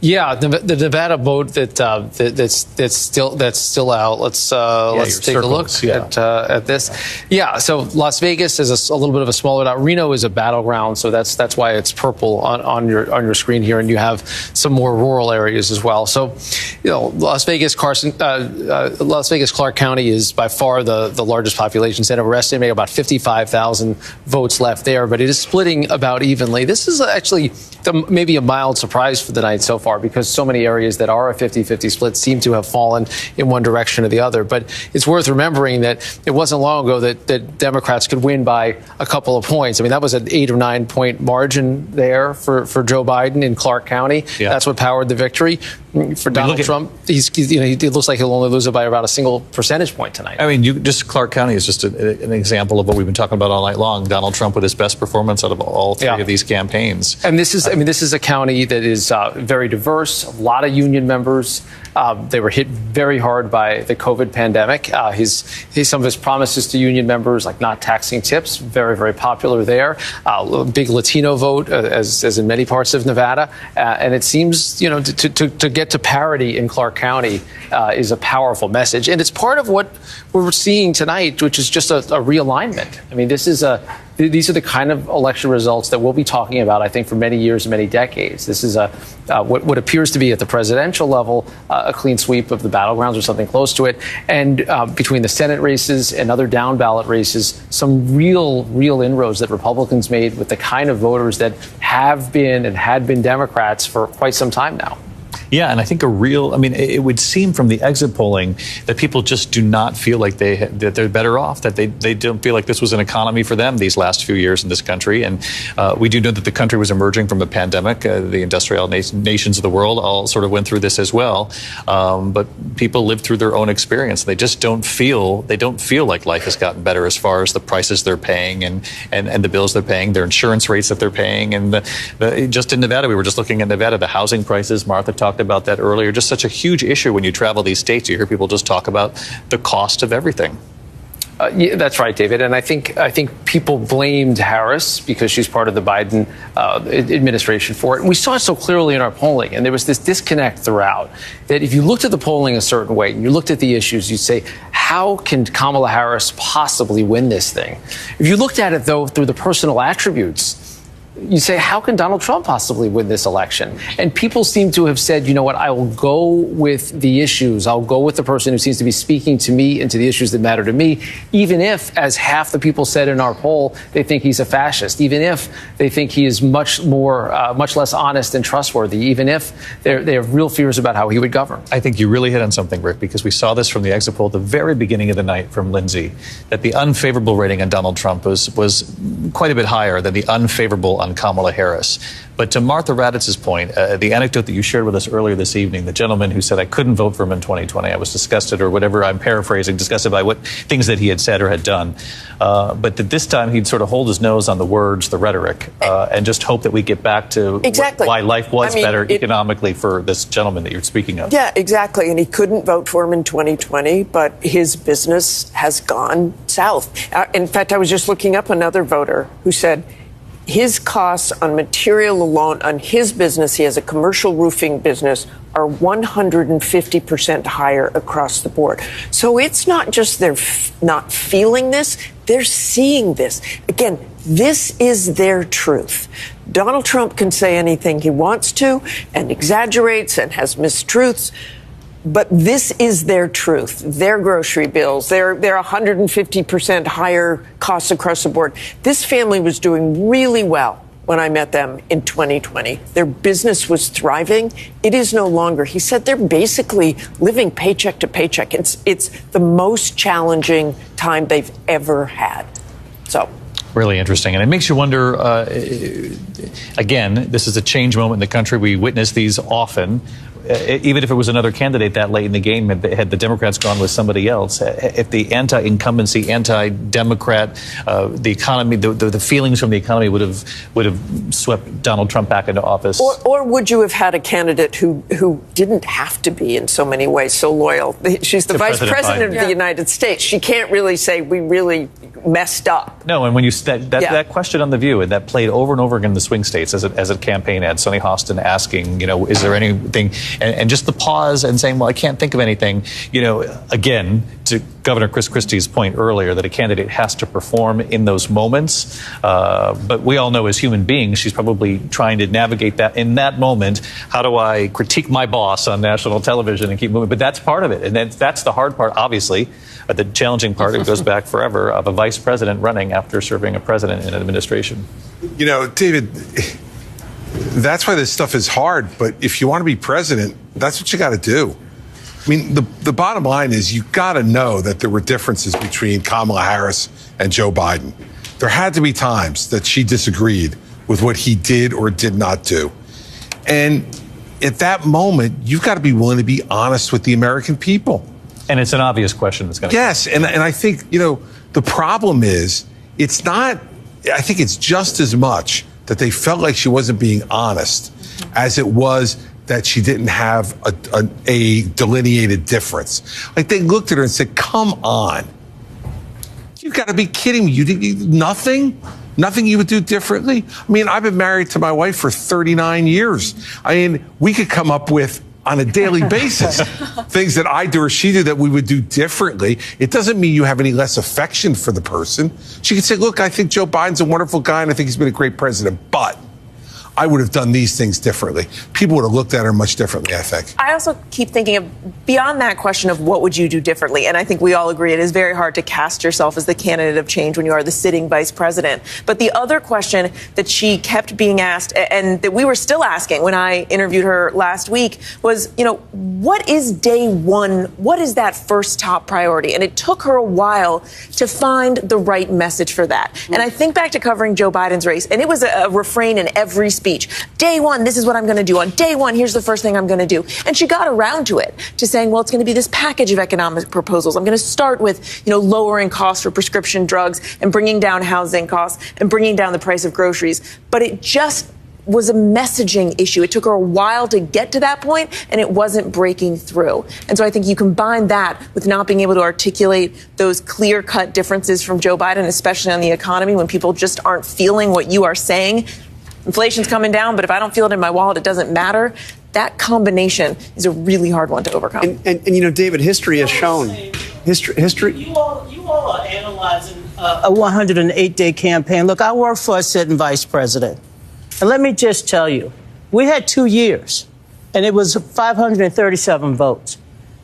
Yeah, the Nevada vote that's still out. Let's take a look at this. Yeah, so Las Vegas is a little bit of a smaller out. Reno is a battleground, so that's why it's purple on your screen here, and you have some more rural areas as well. So, Las Vegas Clark County is by far the largest population center. We're estimating about 55,000 votes left there, but it is splitting about evenly. This is actually maybe a mild surprise for the night so far, because so many areas that are a 50-50 split seem to have fallen in one direction or the other. But it's worth remembering that it wasn't long ago that Democrats could win by a couple of points. I mean, that was an 8 or 9 point margin there for Joe Biden in Clark County. Yeah. That's what powered the victory. For Donald Trump, it looks like he'll only lose it by about a single percentage point tonight. I mean, Clark County is just an example of what we've been talking about all night long. Donald Trump with his best performance out of all three of these campaigns. And this is a county that is very diverse, a lot of union members. They were hit very hard by the COVID pandemic. Some of his promises to union members, like not taxing tips, very, very popular there. A big Latino vote, as in many parts of Nevada. And it seems, to get to parity in Clark County is a powerful message. And it's part of what we're seeing tonight, which is just a realignment. I mean, these are the kind of election results that we'll be talking about, I think, for many years and many decades. This is what appears to be at the presidential level a clean sweep of the battlegrounds or something close to it. And between the Senate races and other down ballot races, some real inroads that Republicans made with the kind of voters that have been and had been Democrats for quite some time now. Yeah, and I think it would seem from the exit polling that people just do not feel like that they're better off, that they don't feel like this was an economy for them these last few years in this country. And we do know that the country was emerging from a pandemic. The industrial nations of the world all sort of went through this as well. But people live through their own experience. They just don't feel like life has gotten better as far as the prices they're paying and the bills they're paying, their insurance rates that they're paying. And just in Nevada, we were just looking at Nevada, the housing prices. Martha talked about that earlier. Just such a huge issue when you travel these states. You hear people just talk about the cost of everything. Yeah, that's right, David. And I think people blamed Harris because she's part of the Biden administration for it. And we saw it so clearly in our polling. And there was this disconnect throughout that if you looked at the polling a certain way and you looked at the issues, you'd say, how can Kamala Harris possibly win this thing? If you looked at it, though, through the personal attributes, you say, how can Donald Trump possibly win this election? And people seem to have said, you know what, I will go with the issues. I'll go with the person who seems to be speaking to me and to the issues that matter to me, even if, as half the people said in our poll, they think he's a fascist, even if they think he is much less honest and trustworthy, even if they have real fears about how he would govern. I think you really hit on something, Rick, because we saw this from the exit poll at the very beginning of the night from Lindsay, that the unfavorable rating on Donald Trump was quite a bit higher than the unfavorable on Kamala Harris. But to Martha Raditz's point, the anecdote that you shared with us earlier this evening, the gentleman who said, I couldn't vote for him in 2020. I was disgusted, or whatever, I'm paraphrasing, disgusted by what things that he had said or had done. But that this time he'd sort of hold his nose on the words, the rhetoric, and just hope that we get back to why life was better economically for this gentleman that you're speaking of. Yeah, exactly. And he couldn't vote for him in 2020, but his business has gone south. In fact, I was just looking up another voter who said his costs on material alone on his business, he has a commercial roofing business, are 150% higher across the board. So it's not just they're not feeling this, they're seeing this. Again, this is their truth. Donald Trump can say anything he wants to and exaggerates and has mistruths. But this is their truth, their grocery bills, their 150% higher costs across the board. This family was doing really well when I met them in 2020. Their business was thriving. It is no longer. He said they're basically living paycheck to paycheck. It's the most challenging time they've ever had. So. Really interesting. And it makes you wonder, again, this is a change moment in the country. We witness these often. Even if it was another candidate that late in the game, had the Democrats gone with somebody else, if the anti-incumbency, anti-Democrat, the economy, the feelings from the economy would have swept Donald Trump back into office. Or would you have had a candidate who didn't have to be in so many ways so loyal? She's the vice president of the United States. She can't really say we really messed up. No, and when you that question on The View, and that played over and over again in the swing states as a campaign ad, Sonny Hostin asking, is there anything, and just the pause and saying, well, I can't think of anything, again, to Governor Chris Christie's point earlier that a candidate has to perform in those moments. But we all know as human beings, she's probably trying to navigate that in that moment. How do I critique my boss on national television and keep moving? But that's part of it. And that's the hard part, obviously. The challenging part, it goes back forever, of a vice president running after serving a president in an administration. David, that's why this stuff is hard. But if you want to be president, that's what you got to do. I mean, the bottom line is you got to know that there were differences between Kamala Harris and Joe Biden. There had to be times that she disagreed with what he did or did not do. And at that moment, you've got to be willing to be honest with the American people. And it's an obvious question that's going to Yes, and I think, the problem is, it's not, I think it's just as much that they felt like she wasn't being honest as it was that she didn't have a delineated difference. Like, they looked at her and said, come on. You've got to be kidding me. You did nothing? Nothing you would do differently? I mean, I've been married to my wife for 39 years. I mean, we could come up with, on a daily basis, things that I do or she do that we would do differently. It doesn't mean you have any less affection for the person. She could say, look, I think Joe Biden's a wonderful guy and I think he's been a great president, but I would have done these things differently. People would have looked at her much differently, I think. I also keep thinking of beyond that question of what would you do differently. And I think we all agree it is very hard to cast yourself as the candidate of change when you are the sitting vice president. But the other question that she kept being asked and that we were still asking when I interviewed her last week was, what is day one? What is that first top priority? And it took her a while to find the right message for that. And I think back to covering Joe Biden's race, and it was a refrain in every speech. Day one, this is what I'm going to do. On day one, here's the first thing I'm going to do. And she got around to it, to saying, well, it's going to be this package of economic proposals. I'm going to start with, lowering costs for prescription drugs and bringing down housing costs and bringing down the price of groceries. But it just was a messaging issue. It took her a while to get to that point, and it wasn't breaking through. And so I think you combine that with not being able to articulate those clear-cut differences from Joe Biden, especially on the economy, when people just aren't feeling what you are saying. Inflation's coming down, but if I don't feel it in my wallet, it doesn't matter. That combination is a really hard one to overcome. And David, history has shown. History. You all are analyzing a 108-day campaign. Look, I worked for a sitting vice president. And let me just tell you, we had 2 years, and it was 537 votes.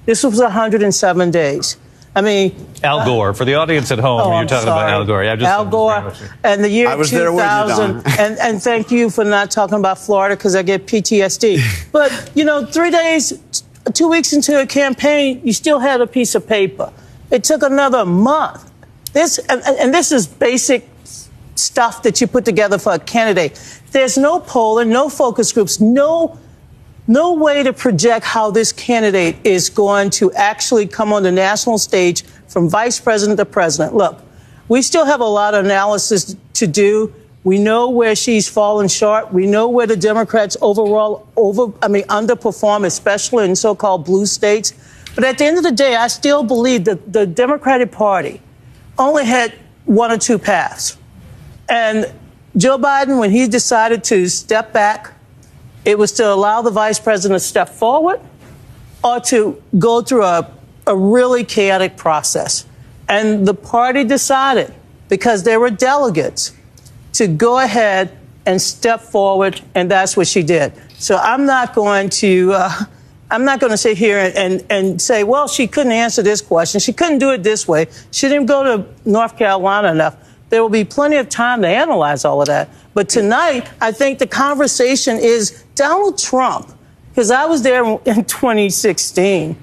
This was 107 days. I mean, Al Gore. For the audience at home, you're talking about Al Gore. Al Gore and the year 2000. And thank you for not talking about Florida because I get PTSD. But, 3 days, 2 weeks into a campaign, you still had a piece of paper. It took another month. This is basic stuff that you put together for a candidate. There's no polling, no focus groups, no way to project how this candidate is going to actually come on the national stage from vice president to president. Look, we still have a lot of analysis to do. We know where she's fallen short. We know where the Democrats overall underperform, especially in so-called blue states. But at the end of the day, I still believe that the Democratic Party only had one or two paths. And Joe Biden, when he decided to step back, it was to allow the vice president to step forward or to go through a really chaotic process. And the party decided, because there were delegates, to go ahead and step forward, and that's what she did. So I'm not going to sit here and say, well, she couldn't answer this question. She couldn't do it this way. She didn't go to North Carolina enough. There will be plenty of time to analyze all of that. But tonight, I think the conversation is Donald Trump, because I was there in 2016,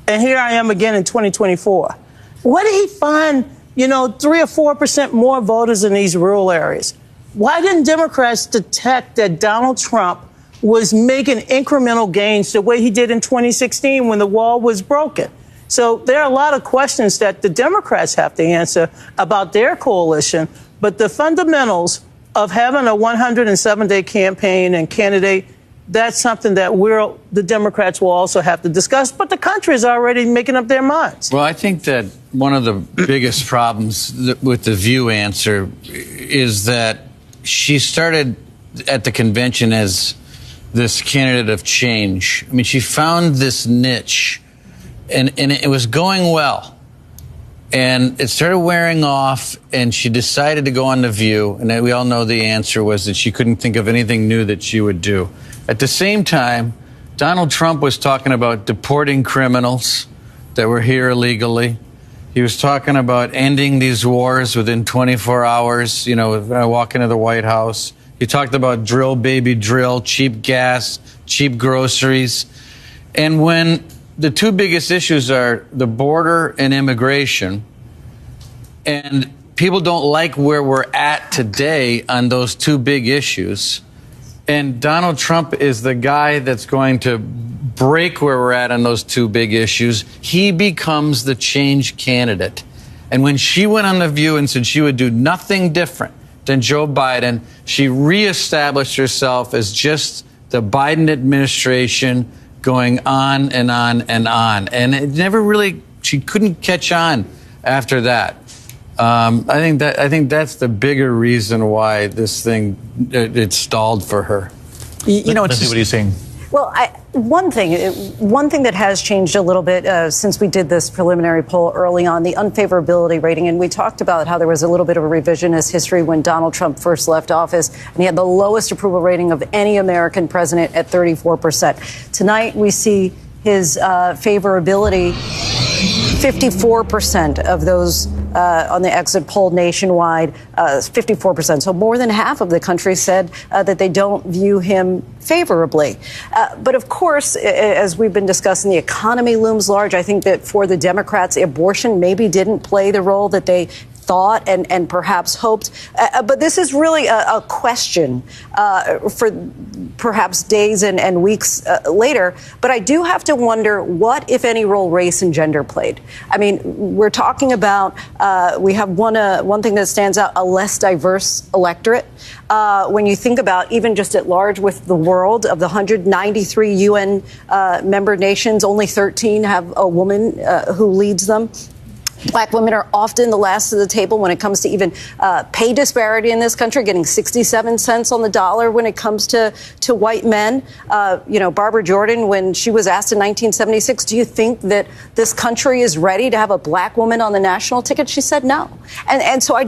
and here I am again in 2024. What did he find, 3 or 4% more voters in these rural areas? Why didn't Democrats detect that Donald Trump was making incremental gains the way he did in 2016 when the wall was broken? So there are a lot of questions that the Democrats have to answer about their coalition. But the fundamentals of having a 107-day campaign and candidate, that's something that the Democrats will also have to discuss. But the country is already making up their minds. Well, I think that one of the biggest problems with the View answer is that she started at the convention as this candidate of change. I mean, she found this niche, and it was going well. And it started wearing off, and she decided to go on The View. And we all know the answer was that she couldn't think of anything new that she would do. At the same time, Donald Trump was talking about deporting criminals that were here illegally. He was talking about ending these wars within 24 hours, when I walk into the White House. He talked about drill, baby, drill, cheap gas, cheap groceries. And when the two biggest issues are the border and immigration, and people don't like where we're at today on those two big issues, and Donald Trump is the guy that's going to break where we're at on those two big issues, he becomes the change candidate. And when she went on The View and said she would do nothing different than Joe Biden, she reestablished herself as just the Biden administration going on and on and on. And it never really, she couldn't catch on after that. I think that's the bigger reason why this thing, it stalled for her. What are you saying? Well, one thing that has changed a little bit since we did this preliminary poll early on, the unfavorability rating, and we talked about how there was a little bit of a revisionist history when Donald Trump first left office, and he had the lowest approval rating of any American president at 34%. Tonight, we see his favorability, 54% of those on the exit poll nationwide, 54%. So more than half of the country said that they don't view him favorably. But of course, as we've been discussing, the economy looms large. I think that for the Democrats, abortion maybe didn't play the role that they thought and perhaps hoped. But this is really a question for perhaps days and weeks later. But I do have to wonder what, if any, role race and gender played. I mean, we're talking about, we have one thing that stands out, a less diverse electorate. When you think about even just at large with the world, of the 193 UN member nations, only 13 have a woman who leads them. Black women are often the last of the table when it comes to even pay disparity in this country, getting 67 cents on the dollar when it comes to white men. Barbara Jordan, when she was asked in 1976, do you think that this country is ready to have a black woman on the national ticket? She said no. And so I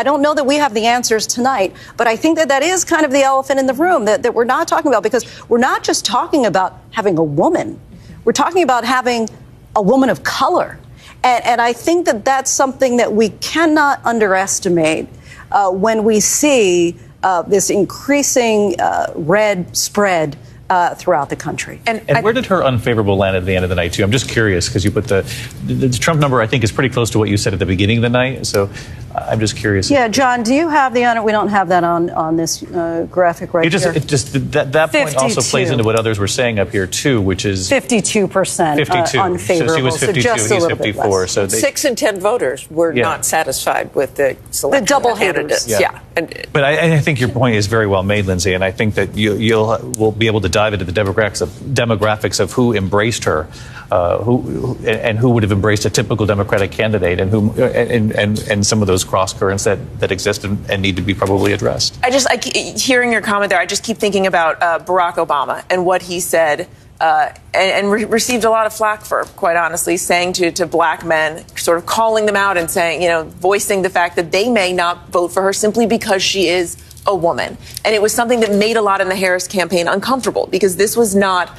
don't know that we have the answers tonight, but I think that is kind of the elephant in the room that we're not talking about, because we're not just talking about having a woman. We're talking about having a woman of color. And I think that that's something that we cannot underestimate when we see this increasing red spread throughout the country. And where did her unfavorable land at the end of the night, too? I'm just curious, because you put the Trump number, I think, is pretty close to what you said at the beginning of the night. So I'm just curious. Yeah, John, do you have the honor? We don't have that on this graphic right here. That point also plays into what others were saying up here too, which is 52% 52. unfavorable. So she was 52, just he's a little 54. Bit less. So 6 in 10 voters were not satisfied with the selection. The double of candidates. hitters. Yeah. But I think your point is very well made, Lindsay, and I think that we'll be able to dive into the demographics of who embraced her, who would have embraced a typical Democratic candidate, and some of those cross currents that exist and need to be probably addressed. Hearing your comment there, I just keep thinking about Barack Obama and what he said. And received a lot of flack for, quite honestly, saying to black men, sort of calling them out and saying, voicing the fact that they may not vote for her simply because she is a woman. And it was something that made a lot in the Harris campaign uncomfortable, because this was not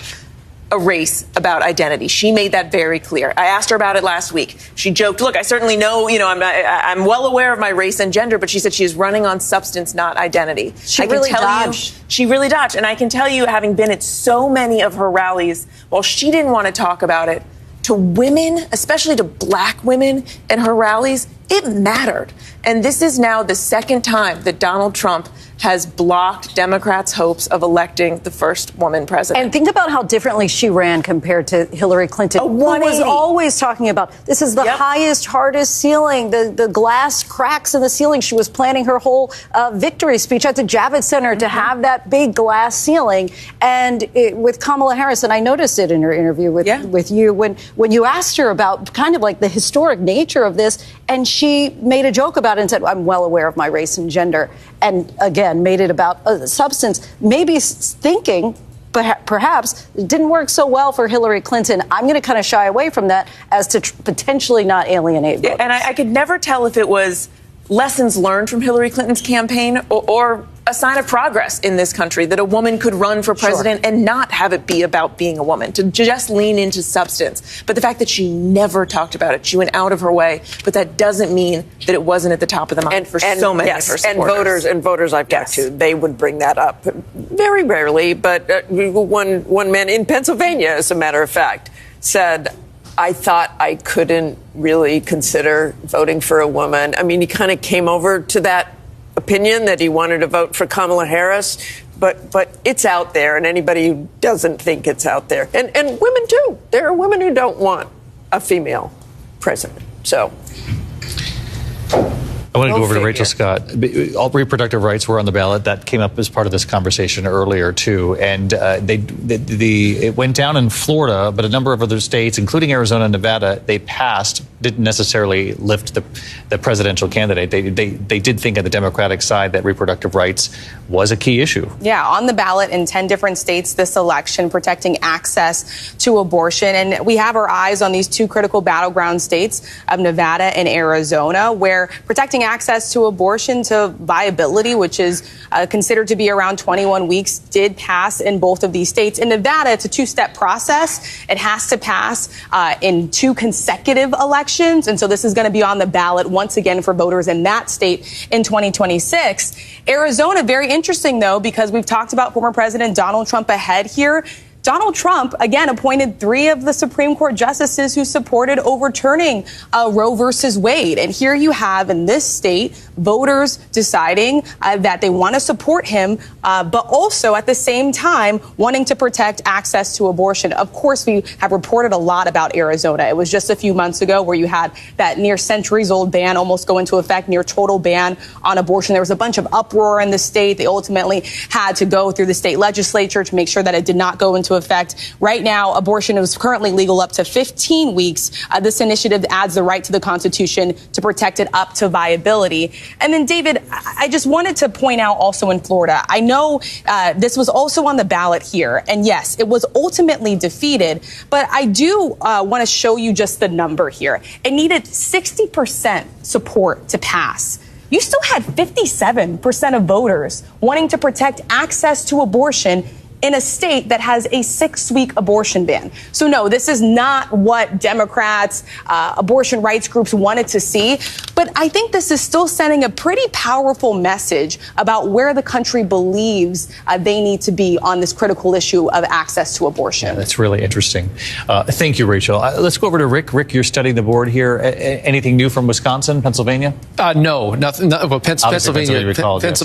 a race about identity. She made that very clear. I asked her about it last week. She joked, look, I certainly know, I'm well aware of my race and gender, but she said she is running on substance, not identity. She really dodged. She really dodged. And I can tell you, having been at so many of her rallies, while she didn't want to talk about it, to women, especially to black women in her rallies, it mattered. And this is now the second time that Donald Trump has blocked Democrats' hopes of electing the first woman president. And think about how differently she ran compared to Hillary Clinton, who was always talking about this is the highest, hardest ceiling, the glass cracks in the ceiling. She was planning her whole victory speech at the Javits Center to have that big glass ceiling. And with Kamala Harris, and I noticed it in her interview with you, when you asked her about kind of like the historic nature of this, and she made a joke about it and said, I'm well aware of my race and gender. And again, made it about substance, maybe thinking perhaps it didn't work so well for Hillary Clinton. I'm going to kind of shy away from that as to potentially not alienate voters. And I could never tell if it was lessons learned from Hillary Clinton's campaign or a sign of progress in this country, that a woman could run for president and not have it be about being a woman, to just lean into substance. But the fact that she never talked about it, she went out of her way, but that doesn't mean that it wasn't at the top of the mind for so many of her supporters. And voters I've talked to, they would bring that up very rarely. But one man in Pennsylvania, as a matter of fact, said, I thought I couldn't really consider voting for a woman. I mean, he kind of came over to that opinion that he wanted to vote for Kamala Harris, but it's out there, and anybody who doesn't think it's out there, and women too. There are women who don't want a female president. So I want to go over to Rachel Scott. All reproductive rights were on the ballot. That came up as part of this conversation earlier, too. And it went down in Florida, but a number of other states, including Arizona and Nevada, they passed, didn't necessarily lift the presidential candidate. They did think on the Democratic side that reproductive rights was a key issue. Yeah, on the ballot in 10 different states this election, protecting access to abortion. And we have our eyes on these two critical battleground states of Nevada and Arizona, where protecting access to abortion to viability, which is considered to be around 21 weeks, did pass in both of these states. In Nevada, it's a two-step process. It has to pass in 2 consecutive elections. And so this is going to be on the ballot once again for voters in that state in 2026. Arizona, very interesting, though, because we've talked about former President Donald Trump ahead here. Donald Trump, again, appointed 3 of the Supreme Court justices who supported overturning Roe versus Wade. And here you have in this state voters deciding that they want to support him, but also at the same time wanting to protect access to abortion. Of course, we have reported a lot about Arizona. It was just a few months ago where you had that near centuries old ban almost go into effect, near total ban on abortion. There was a bunch of uproar in the state. They ultimately had to go through the state legislature to make sure that it did not go into effect. Right now, abortion is currently legal up to 15 weeks. This initiative adds the right to the Constitution to protect it up to viability. And then, David, I just wanted to point out also in Florida, I know this was also on the ballot here. And yes, it was ultimately defeated. But I do want to show you just the number here. It needed 60% support to pass. You still had 57% of voters wanting to protect access to abortion in a state that has a 6-week abortion ban. So no, this is not what Democrats, abortion rights groups wanted to see. But I think this is still sending a pretty powerful message about where the country believes they need to be on this critical issue of access to abortion. Yeah, that's really interesting. Thank you, Rachel. Let's go over to Rick. Rick, you're studying the board here. Anything new from Wisconsin, Pennsylvania? No, nothing. Well, Pennsylvania.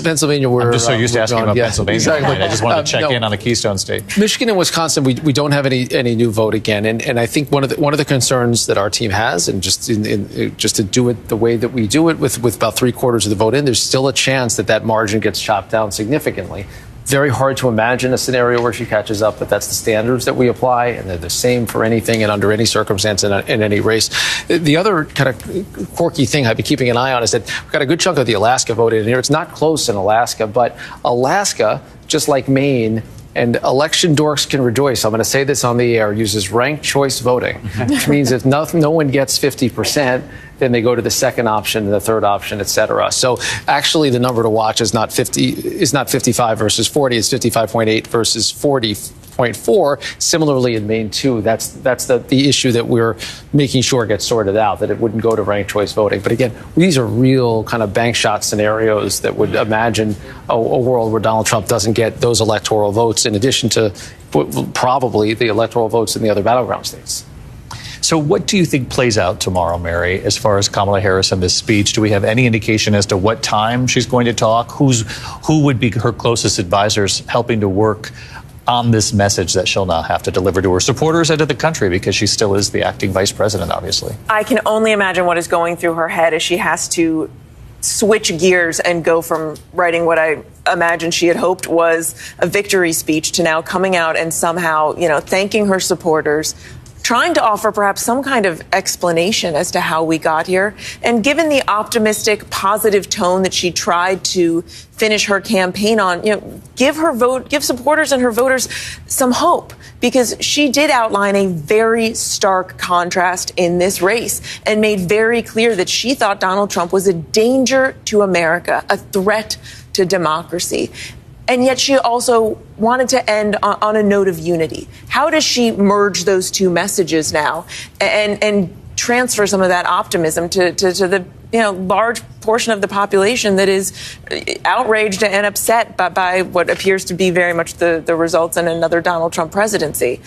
Pennsylvania. I'm just so used to asking about Pennsylvania. Exactly. I just wanted to check in on the Keystone State. Michigan and Wisconsin, we don't have any new vote again, and I think one of the concerns that our team has, and just to do it the way that we do it with about 3/4 of the vote in, there's still a chance that margin gets chopped down significantly. Very hard to imagine a scenario where she catches up, but that's the standards that we apply, and they're the same for anything and under any circumstance in any race. The other kind of quirky thing I've been keeping an eye on is that we've got a good chunk of the Alaska vote in here. It's not close in Alaska, but Alaska, just like Maine, and election dorks can rejoice, I'm going to say this on the air, uses ranked choice voting, which means if no one gets 50%, then they go to the second option, the third option, et cetera. So actually the number to watch is not 55 versus 40, it's 55.8 versus 40.4. Similarly in Maine too, that's the issue that we're making sure gets sorted out, that it wouldn't go to ranked choice voting. But again, these are real kind of bank shot scenarios that would imagine a world where Donald Trump doesn't get those electoral votes in addition to probably the electoral votes in the other battleground states. So what do you think plays out tomorrow, Mary, as far as Kamala Harris and this speech? Do we have any indication as to what time she's going to talk? Who would be her closest advisors helping to work on this message that she'll now have to deliver to her supporters and to the country, because she still is the acting vice president, obviously? I can only imagine what is going through her head as she has to switch gears and go from writing what I imagine she had hoped was a victory speech to now coming out and somehow, thanking her supporters, trying to offer perhaps some kind of explanation as to how we got here. And given the optimistic, positive tone that she tried to finish her campaign on, give supporters and her voters some hope, because she did outline a very stark contrast in this race and made very clear that she thought Donald Trump was a danger to America, a threat to democracy. And yet she also wanted to end on a note of unity. How does she merge those two messages now and transfer some of that optimism to the large portion of the population that is outraged and upset by what appears to be very much the results in another Donald Trump presidency?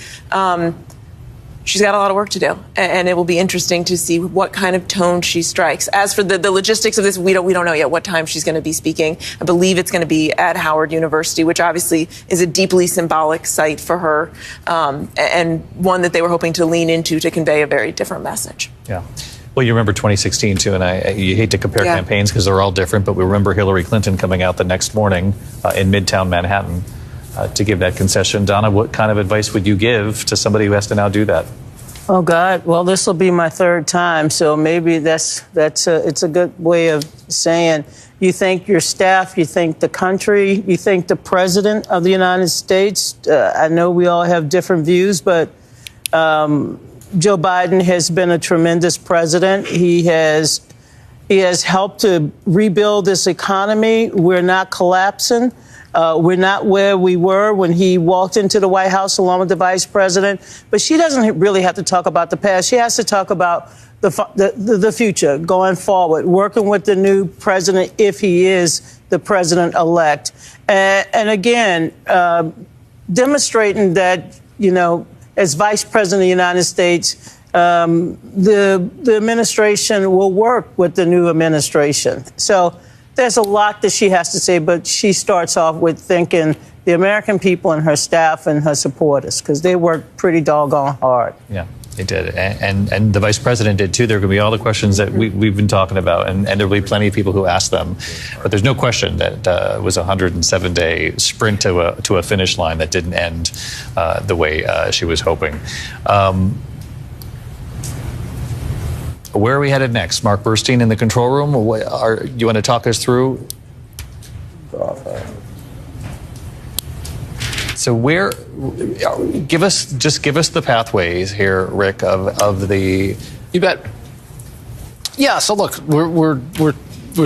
She's got a lot of work to do, and it will be interesting to see what kind of tone she strikes. As for the logistics of this, we don't know yet what time she's going to be speaking. I believe it's going to be at Howard University, which obviously is a deeply symbolic site for her, and one that they were hoping to lean into to convey a very different message. Yeah. Well, you remember 2016, too, and you hate to compare campaigns because they're all different, but we remember Hillary Clinton coming out the next morning in Midtown Manhattan to give that concession. Donna, what kind of advice would you give to somebody who has to now do that? Oh, God. Well, this will be my third time, so maybe it's a good way of saying you thank your staff, you thank the country, you thank the president of the United States. I know we all have different views, but Joe Biden has been a tremendous president. He has helped to rebuild this economy. We're not collapsing. We're not where we were when he walked into the White House along with the vice president. But she doesn't really have to talk about the past. She has to talk about the future going forward, working with the new president if he is the president-elect. And again, demonstrating that, as vice president of the United States, the administration will work with the new administration. So there's a lot that she has to say, but she starts off with thanking the American people and her staff and her supporters, because they worked pretty doggone hard. Yeah, they did. And the vice president did, too. There are going to be all the questions that we've been talking about, and there will be plenty of people who ask them. But there's no question that it was a 107-day sprint to a finish line that didn't end the way she was hoping. Where are we headed next? Mark Burstein in the control room? You want to talk us through? So give us the pathways here, Rick, of the. You bet. Yeah. So look, we're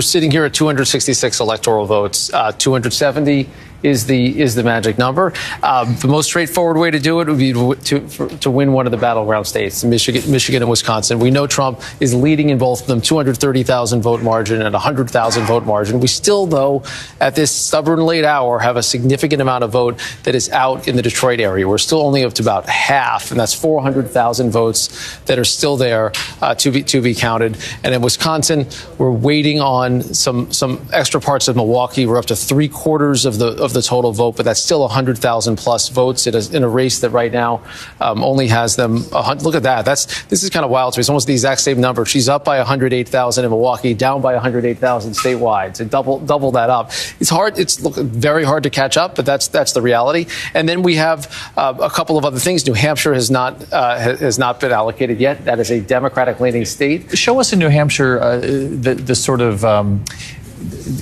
sitting here at 266 electoral votes, 270 is the magic number. The most straightforward way to do it would be to win one of the battleground states, Michigan and Wisconsin. We know Trump is leading in both of them, 230,000 vote margin and 100,000 vote margin. We still, though, at this stubborn late hour, have a significant amount of vote that is out in the Detroit area. We're still only up to about half, and that's 400,000 votes that are still there to be counted. And in Wisconsin, we're waiting on some extra parts of Milwaukee. We're up to 3/4 of the total vote, but that's still 100,000 plus votes in a race that right now only has them. Look at that. This is kind of wild to me. It's almost the exact same number. She's up by 108,000 in Milwaukee, down by 108,000 statewide. So double that up. It's hard. It's very hard to catch up, but that's the reality. And then we have a couple of other things. New Hampshire has not been allocated yet. That is a Democratic-leaning state. Show us in New Hampshire the sort of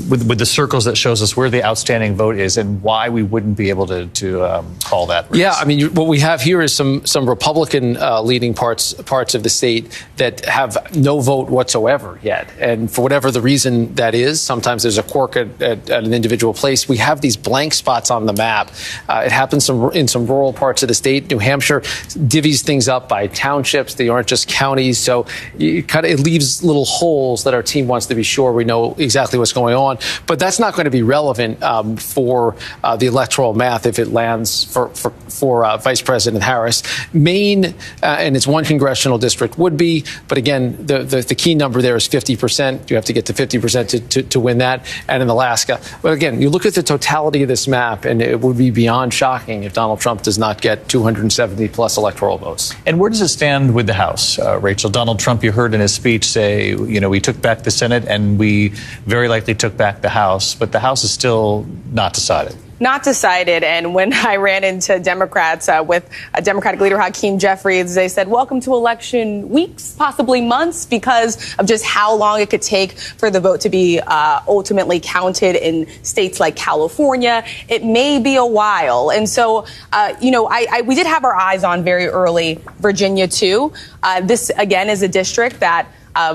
with the circles that shows us where the outstanding vote is and why we wouldn't be able to call that race. Yeah, I mean, what we have here is some Republican leading parts of the state that have no vote whatsoever yet. And for whatever the reason that is, sometimes there's a quirk at an individual place. We have these blank spots on the map. It happens in some rural parts of the state. New Hampshire divvies things up by townships. They aren't just counties. So it leaves little holes that our team wants to be sure we know exactly what's going on. But that's not going to be relevant for the electoral math if it lands for Vice President Harris. Maine and its one congressional district would be, but again, the key number there is 50%. You have to get to 50% to win that, and in Alaska. But again, you look at the totality of this map, and it would be beyond shocking if Donald Trump does not get 270 plus electoral votes. And where does it stand with the House, Rachel? Donald Trump, you heard in his speech say, we took back the Senate and we very likely took back the House, but the House is still not decided. Not decided. And when I ran into Democrats with Democratic leader Hakeem Jeffries, they said, welcome to election weeks, possibly months, because of just how long it could take for the vote to be ultimately counted in states like California. It may be a while. And so, we did have our eyes on very early Virginia, too. This, again, is a district that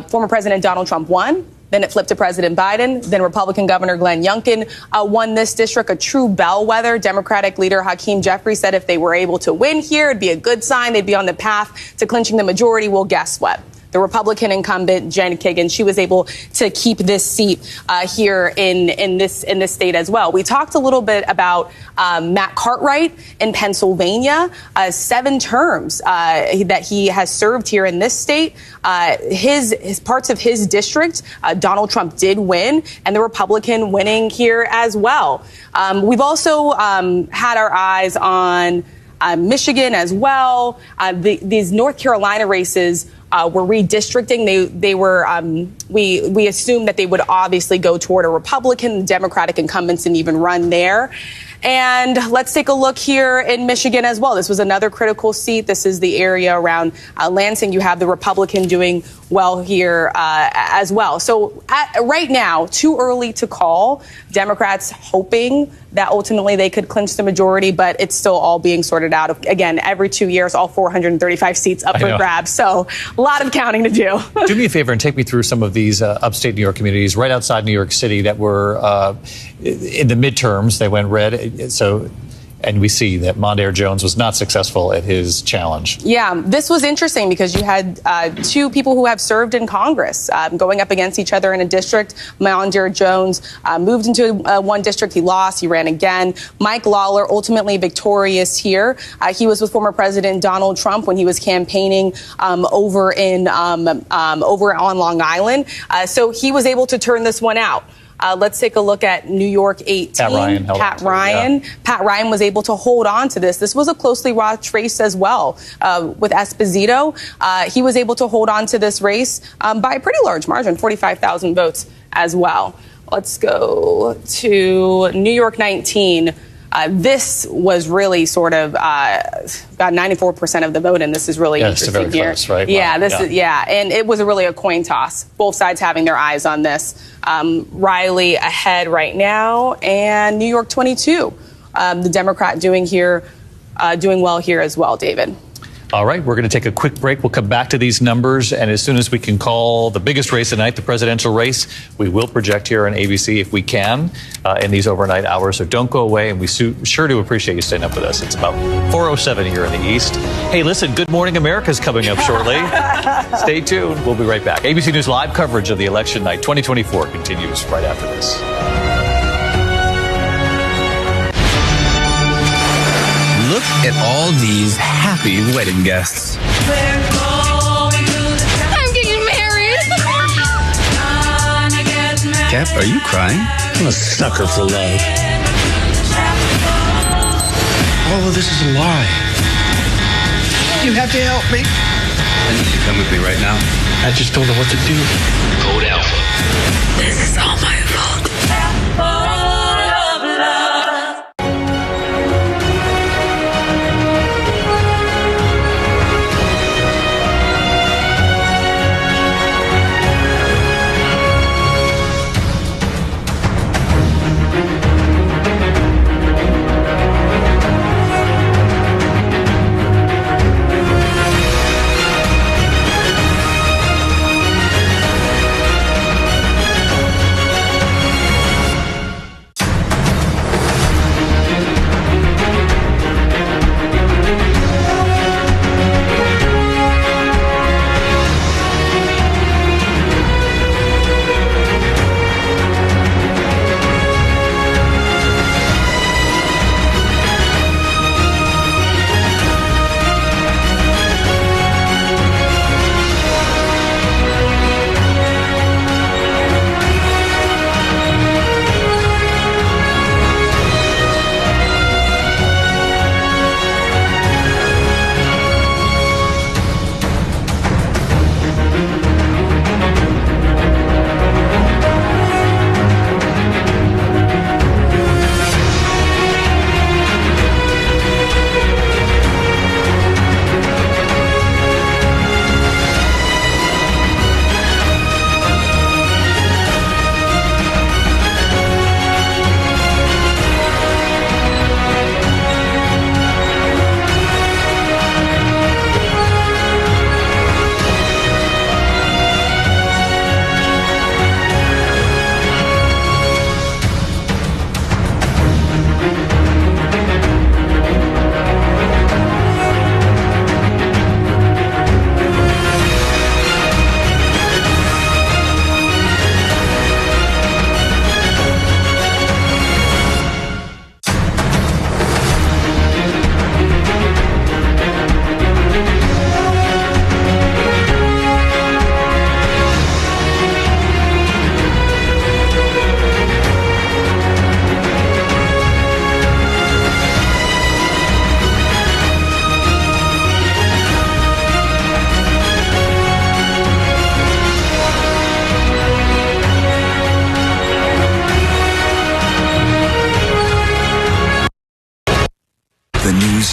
former President Donald Trump won. Then it flipped to President Biden. Then Republican Governor Glenn Youngkin won this district, a true bellwether. Democratic leader Hakeem Jeffries said if they were able to win here, it'd be a good sign. They'd be on the path to clinching the majority. Well, guess what? The Republican incumbent, Jen Kagan, she was able to keep this seat here in this state as well. We talked a little bit about Matt Cartwright in Pennsylvania, 7 terms that he has served here in this state. His parts of his district, Donald Trump did win, and the Republican winning here as well. We've also had our eyes on Michigan as well. These North Carolina races were redistricting. They were we assumed that they would obviously go toward a Republican. Democratic incumbents didn't even run there. And let's take a look here in Michigan as well. This was another critical seat. This is the area around Lansing. You have the Republican doing well here as well. So right now, too early to call. Democrats hoping that ultimately they could clinch the majority, but it's still all being sorted out. Again, every 2 years, all 435 seats up for grabs. So a lot of counting to do. Do me a favor and take me through some of these upstate New York communities right outside New York City that were in the midterms. They went red. And we see that Mondaire Jones was not successful at his challenge. Yeah, this was interesting because you had 2 people who have served in Congress going up against each other in a district. Mondaire Jones moved into one district. He lost. He ran again. Mike Lawler, ultimately victorious here. He was with former President Donald Trump when he was campaigning over on Long Island. So he was able to turn this one out. Let's take a look at New York 18. Pat Ryan was able to hold on to this. This was a closely watched race as well with Esposito. He was able to hold on to this race by a pretty large margin, 45,000 votes as well. Let's go to New York 19. This was really sort of got 94% of the vote, and this is really interesting very here. Close, right? Yeah, Wow. And it was really a coin toss. Both sides having their eyes on this. Riley ahead right now, and New York 22. The Democrat doing well here as well, David. All right, we're going to take a quick break. We'll come back to these numbers, and as soon as we can call the biggest race tonight, the presidential race, we will project here on ABC if we can in these overnight hours. So don't go away, and we sure do appreciate you staying up with us. It's about 4:07 here in the East. Hey, listen, Good Morning America is coming up shortly. Stay tuned. We'll be right back. ABC News live coverage of the election night 2024 continues right after this. Look at all these happy wedding guests. I'm getting married. Cap, are you crying? I'm a sucker for love. All of this is a lie. You have to help me. I need you to come with me right now. I just don't know what to do. Code Alpha. This is all my fault.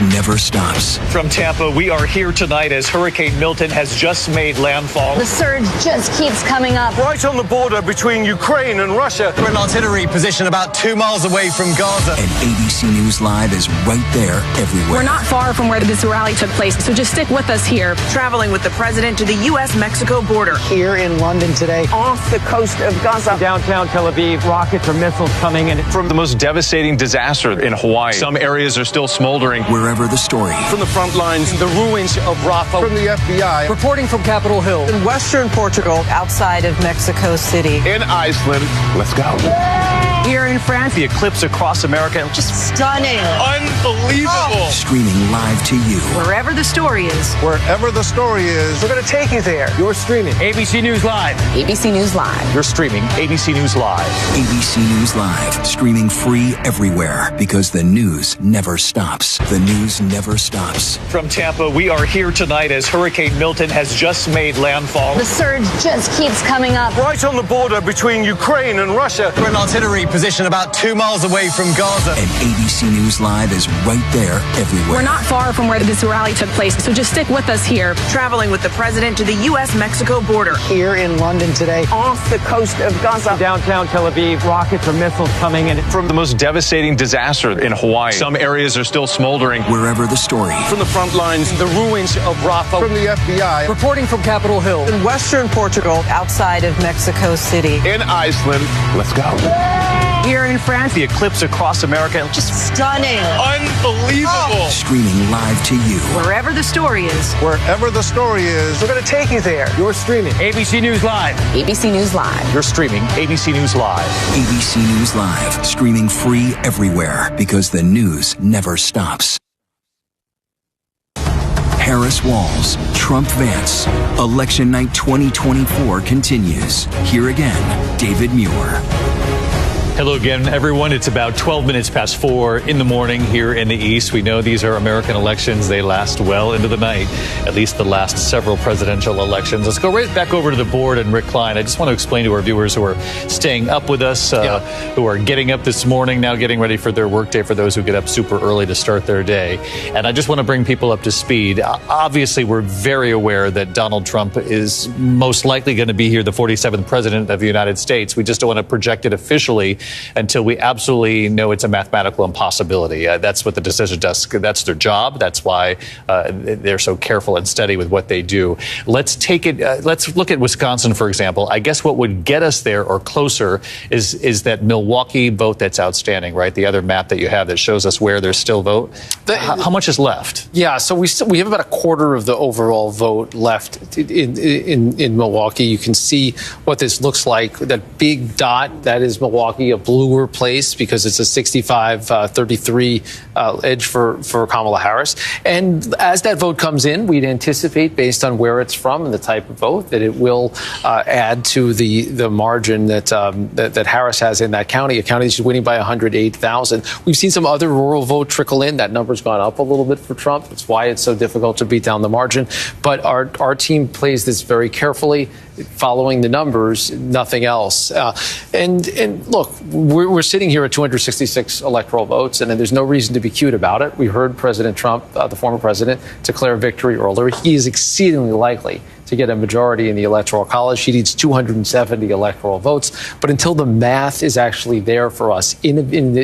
Never stops. From Tampa, we are here tonight as Hurricane Milton has just made landfall. The surge just keeps coming up. Right on the border between Ukraine and Russia. We're in artillery position about 2 miles away from Gaza. And ABC News Live is right there everywhere. We're not far from where this rally took place, so just stick with us here. Traveling with the president to the U.S.-Mexico border. Here in London today. Off the coast of Gaza. Downtown Tel Aviv, rockets or missiles coming in. From the most devastating disaster in Hawaii. Some areas are still smoldering. Wherever the story. From the front lines, the ruins of Rafah. From the FBI. Reporting from Capitol Hill. In western Portugal. Outside of Mexico City. In Iceland. Let's go. Here in France. The eclipse across America. Just stunning. Unbelievable. Streaming live to you. Wherever the story is. Wherever the story is. We're going to take you there. You're streaming ABC News Live. ABC News Live. You're streaming ABC News Live. ABC News Live. Streaming free everywhere because the news never stops. The news never stops. From Tampa, we are here tonight as Hurricane Milton has just made landfall. The surge just keeps coming up. Right on the border between Ukraine and Russia. We're in artillery positioned about 2 miles away from Gaza. And ABC News Live is right there everywhere. We're not far from where this rally took place, so just stick with us here. Traveling with the president to the U.S.-Mexico border. Here in London today. Off the coast of Gaza. Downtown Tel Aviv, rockets or missiles coming in. From the most devastating disaster in Hawaii. Some areas are still smoldering. Wherever the story. From the front lines, The ruins of Rafah. from the FBI, Reporting from Capitol Hill. In western Portugal. Outside of Mexico City. in Iceland. Let's go. Here in France. The eclipse across America. Just stunning. Unbelievable. Streaming live to you. Wherever the story is. Wherever the story is, We're going to take you there. You're streaming ABC News Live. ABC News Live. You're streaming ABC News Live. ABC News Live. Streaming free everywhere because the news never stops. Harris Walls, Trump Vance. Election night 2024 continues. Here again, David Muir. Hello again, everyone. It's about 12 minutes past 4 in the morning here in the East. We know these are American elections. They last well into the night, at least the last several presidential elections. Let's go right back over to the board and Rick Klein. I just want to explain to our viewers who are staying up with us, who are getting up this morning, now getting ready for their workday, for those who get up super early to start their day. And I just want to bring people up to speed. Obviously, we're very aware that Donald Trump is most likely going to be here, the 47th president of the United States. We just don't want to project it officially until we absolutely know it's a mathematical impossibility. That's what the decision desk, that's their job. That's why they're so careful and steady with what they do. Let's take it, let's look at Wisconsin, for example. I guess what would get us there or closer is that Milwaukee vote that's outstanding, right? The other map that you have that shows us where there's still vote. How much is left? Yeah, so we have about a quarter of the overall vote left in Milwaukee. You can see what this looks like. That big dot, that is Milwaukee, a bluer place because it's a 65-33 edge for Kamala Harris. And as that vote comes in, we'd anticipate, based on where it's from and the type of vote, that it will add to the margin that Harris has in that county, a county she's winning by 108,000. We've seen some other rural vote trickle in. That number's gone up a little bit for Trump. That's why it's so difficult to beat down the margin. But our team plays this very carefully, following the numbers, nothing else. And look, we're sitting here at 266 electoral votes, and there's no reason to be cute about it. We heard President Trump, the former president, declare victory earlier. He is exceedingly likely to get a majority in the Electoral College. He needs 270 electoral votes. But until the math is actually there for us in an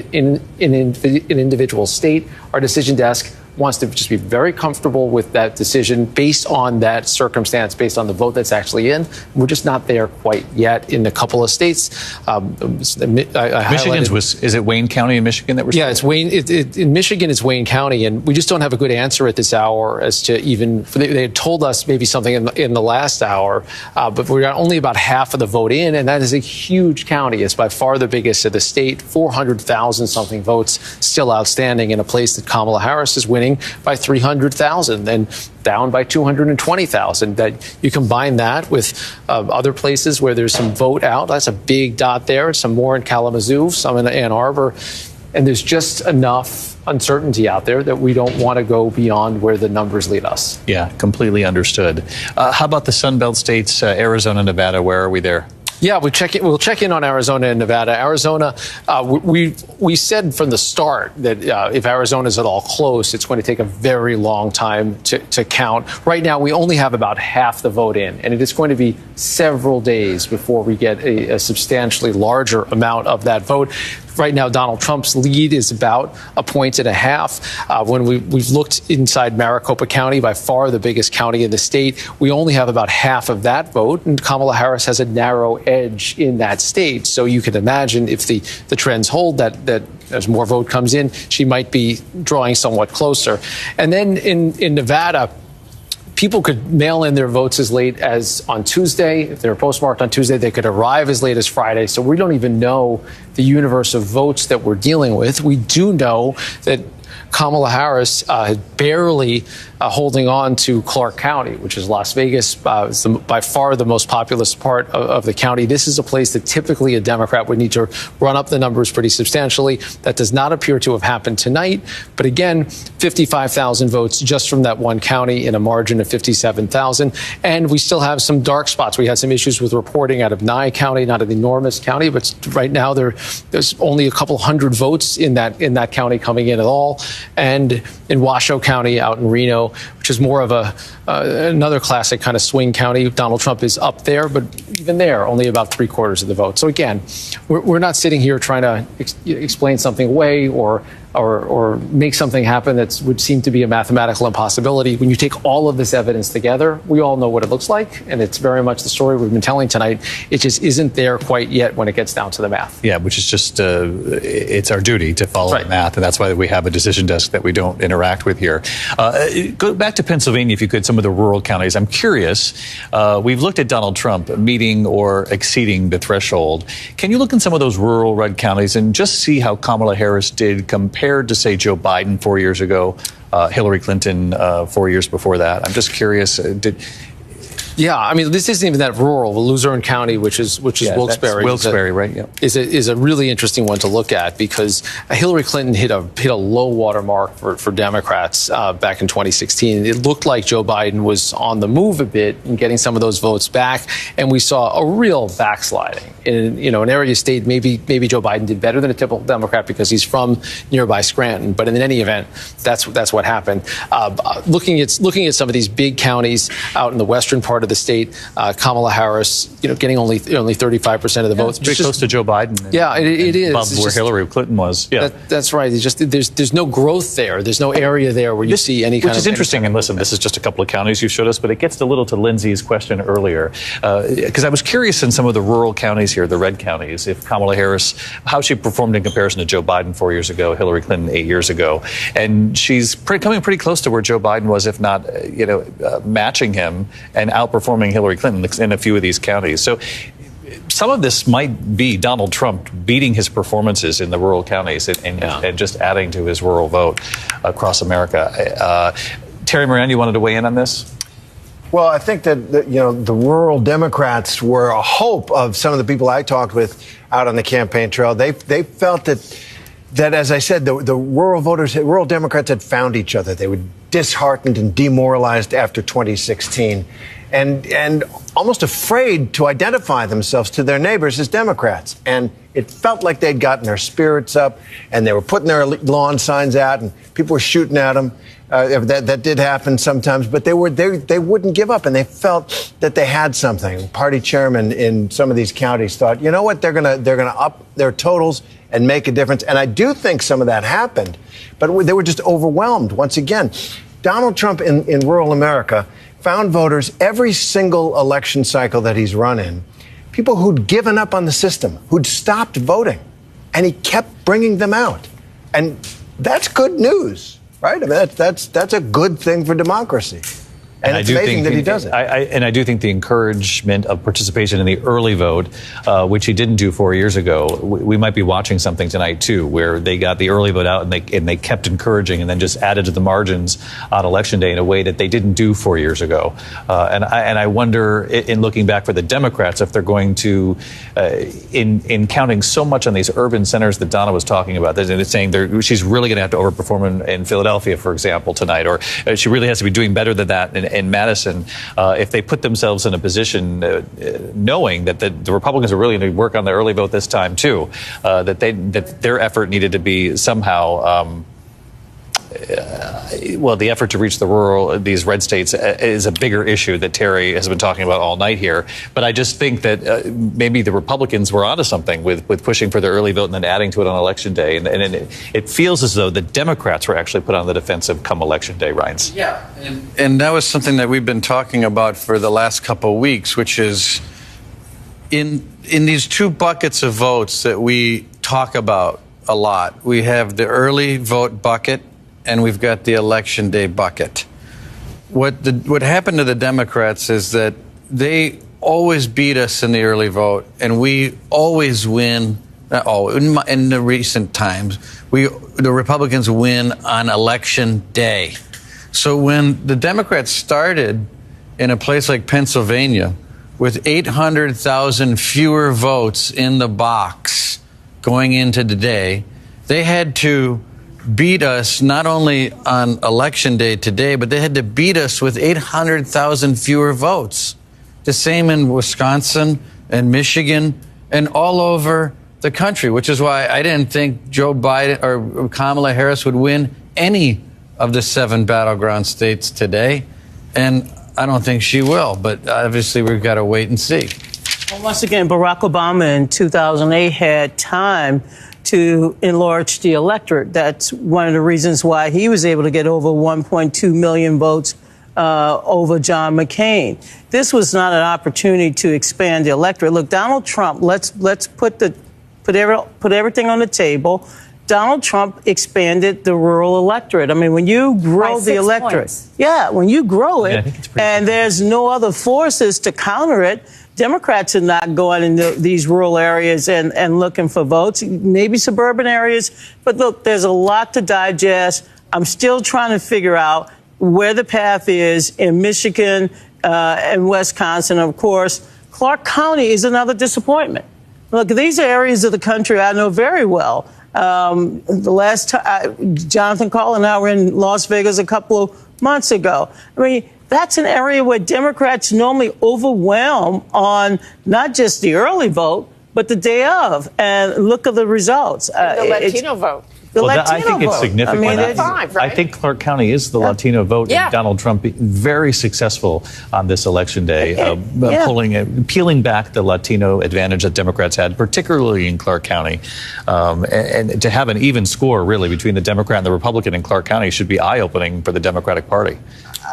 individual state, our decision desk wants to just be very comfortable with that decision based on that circumstance, based on the vote that's actually in. We're just not there quite yet in a couple of states. Michigan's is it Wayne County in Michigan that we're? Yeah, it's Wayne. In Michigan, it's Wayne County, and we just don't have a good answer at this hour as to even. They had told us maybe something in the last hour, but we got only about half of the vote in, and that is a huge county. It's by far the biggest of the state. 400,000 something votes still outstanding in a place that Kamala Harris is winning by 300,000 and down by 220,000. That you combine that with other places where there's some vote out. That's a big dot there. Some more in Kalamazoo, some in Ann Arbor. And there's just enough uncertainty out there that we don't want to go beyond where the numbers lead us. Yeah, completely understood. How about the Sun Belt states, Arizona, Nevada? Where are we there? Yeah, we'll check in on Arizona and Nevada. Arizona, we said from the start that if Arizona is at all close, it's going to take a very long time to count. Right now, we only have about half the vote in, and it is going to be several days before we get a substantially larger amount of that vote. Right now, Donald Trump's lead is about 1.5 points. When we've looked inside Maricopa County, by far the biggest county in the state, we only have about half of that vote, and Kamala Harris has a narrow edge in that state. So you can imagine if the trends hold, that as more vote comes in, she might be drawing somewhat closer. And then in Nevada, people could mail in their votes as late as on Tuesday. If they're postmarked on Tuesday, they could arrive as late as Friday. So we don't even know the universe of votes that we're dealing with. We do know that Kamala Harris barely holding on to Clark County, which is Las Vegas, by far the most populous part of the county. This is a place that typically a Democrat would need to run up the numbers pretty substantially. That does not appear to have happened tonight. But again, 55,000 votes just from that one county in a margin of 57,000. And we still have some dark spots. We had some issues with reporting out of Nye County, not an enormous county, but right now there's only a couple hundred votes in that county coming in at all. And in Washoe County out in Reno, which is more of another classic kind of swing county, Donald Trump is up there, but even there, only about 3/4 of the vote. So again, we're not sitting here trying to explain something away or make something happen that would seem to be a mathematical impossibility. When you take all of this evidence together, we all know what it looks like, and it's very much the story we've been telling tonight. It just isn't there quite yet when it gets down to the math. Yeah, which is just, it's our duty to follow the math, and that's why we have a decision desk that we don't interact with here. Go back to Pennsylvania, if you could, some of the rural counties. I'm curious, we've looked at Donald Trump meeting or exceeding the threshold. Can you look in some of those rural red counties and just see how Kamala Harris did compared to, say, Joe Biden 4 years ago, Hillary Clinton 4 years before that? I'm just curious. Yeah, I mean, this isn't even that rural. Luzerne County, which is Wilkes-Barre, Wilkes-Barre, right? Yeah, is a really interesting one to look at because Hillary Clinton hit a low water mark for Democrats back in 2016. It looked like Joe Biden was on the move a bit in getting some of those votes back, and we saw a real backsliding in an area state. Maybe Joe Biden did better than a typical Democrat because he's from nearby Scranton, but in any event, that's what happened. Looking at some of these big counties out in the western part of the state, Kamala Harris, getting only 35% of the votes. Pretty close to Joe Biden. Yeah, it is. Above where Hillary Clinton was. Yeah, that's right. There's no growth there. There's no area there where you see any kind of. Which is interesting. And listen, this is just a couple of counties you showed us, but it gets a little to Lindsay's question earlier, because I was curious in some of the rural counties here, the red counties, if Kamala Harris, how she performed in comparison to Joe Biden 4 years ago, Hillary Clinton 8 years ago, and she's coming pretty close to where Joe Biden was, if not, matching him and outperforming Hillary Clinton in a few of these counties. So some of this might be Donald Trump beating his performances in the rural counties and just adding to his rural vote across America. Terry Moran, you wanted to weigh in on this? Well, I think that the rural Democrats were a hope of some of the people I talked with out on the campaign trail. They felt that, as I said, the rural Democrats had found each other. They were disheartened and demoralized after 2016. And almost afraid to identify themselves to their neighbors as Democrats. And it felt like they'd gotten their spirits up, and they were putting their lawn signs out, and people were shooting at them. That did happen sometimes, but they wouldn't give up, and they felt that they had something. Party chairman in some of these counties thought, you know what, they're gonna up their totals and make a difference. And I do think some of that happened, but they were just overwhelmed. Once again, Donald Trump in rural America found voters every single election cycle that he's run in, people who'd given up on the system, who'd stopped voting, and he kept bringing them out. And that's good news, right? I mean, that's a good thing for democracy. And it's amazing that he does it. And I do think the encouragement of participation in the early vote, which he didn't do 4 years ago, we might be watching something tonight, too, where they got the early vote out and they kept encouraging and then just added to the margins on Election Day in a way that they didn't do 4 years ago. And I wonder, in looking back for the Democrats, if they're going to, in counting so much on these urban centers that Donna was talking about, they're saying she's really going to have to overperform in Philadelphia, for example, tonight, or she really has to be doing better than that in Madison, if they put themselves in a position knowing that the Republicans are really going to work on the early vote this time too, that their effort needed to be somehow the effort to reach these red states is a bigger issue that Terry has been talking about all night here. But I just think that maybe the Republicans were onto something with pushing for the early vote and then adding to it on Election Day. And it feels as though the Democrats were actually put on the defensive come Election Day, Rines. Yeah. And that was something that we've been talking about for the last couple of weeks, which is in these two buckets of votes that we talk about a lot. We have the early vote bucket, and we've got the Election Day bucket. What happened to the Democrats is that they always beat us in the early vote, and we always win. In the recent times, the Republicans win on Election Day. So when the Democrats started in a place like Pennsylvania with 800,000 fewer votes in the box going into today, they had to beat us not only on election day today, but they had to beat us with 800,000 fewer votes. The same in Wisconsin and Michigan and all over the country, which is why I didn't think Joe Biden or Kamala Harris would win any of the 7 battleground states today. And I don't think she will, but obviously we've got to wait and see. Well, once again, Barack Obama in 2008 had time to enlarge the electorate. That's one of the reasons why he was able to get over 1.2 million votes over John McCain. This was not an opportunity to expand the electorate. Look, Donald Trump, let's put everything on the table. Donald Trump expanded the rural electorate. I mean, when you grow the electorate, when you grow it, and there's no other forces to counter it, Democrats are not going into these rural areas and looking for votes, maybe suburban areas. But look, there's a lot to digest. I'm still trying to figure out where the path is in Michigan and Wisconsin. Of course, Clark County is another disappointment. Look, these are areas of the country I know very well. The last time, Jonathan Call and I were in Las Vegas a couple of months ago. I mean, that's an area where Democrats normally overwhelm on not just the early vote, but the day of. And look at the results. The Latino vote. I think it's significant. I think Clark County is the Latino vote, and Donald Trump very successful on this election day, peeling back the Latino advantage that Democrats had, particularly in Clark County. And to have an even score, really, between the Democrat and the Republican in Clark County should be eye-opening for the Democratic Party.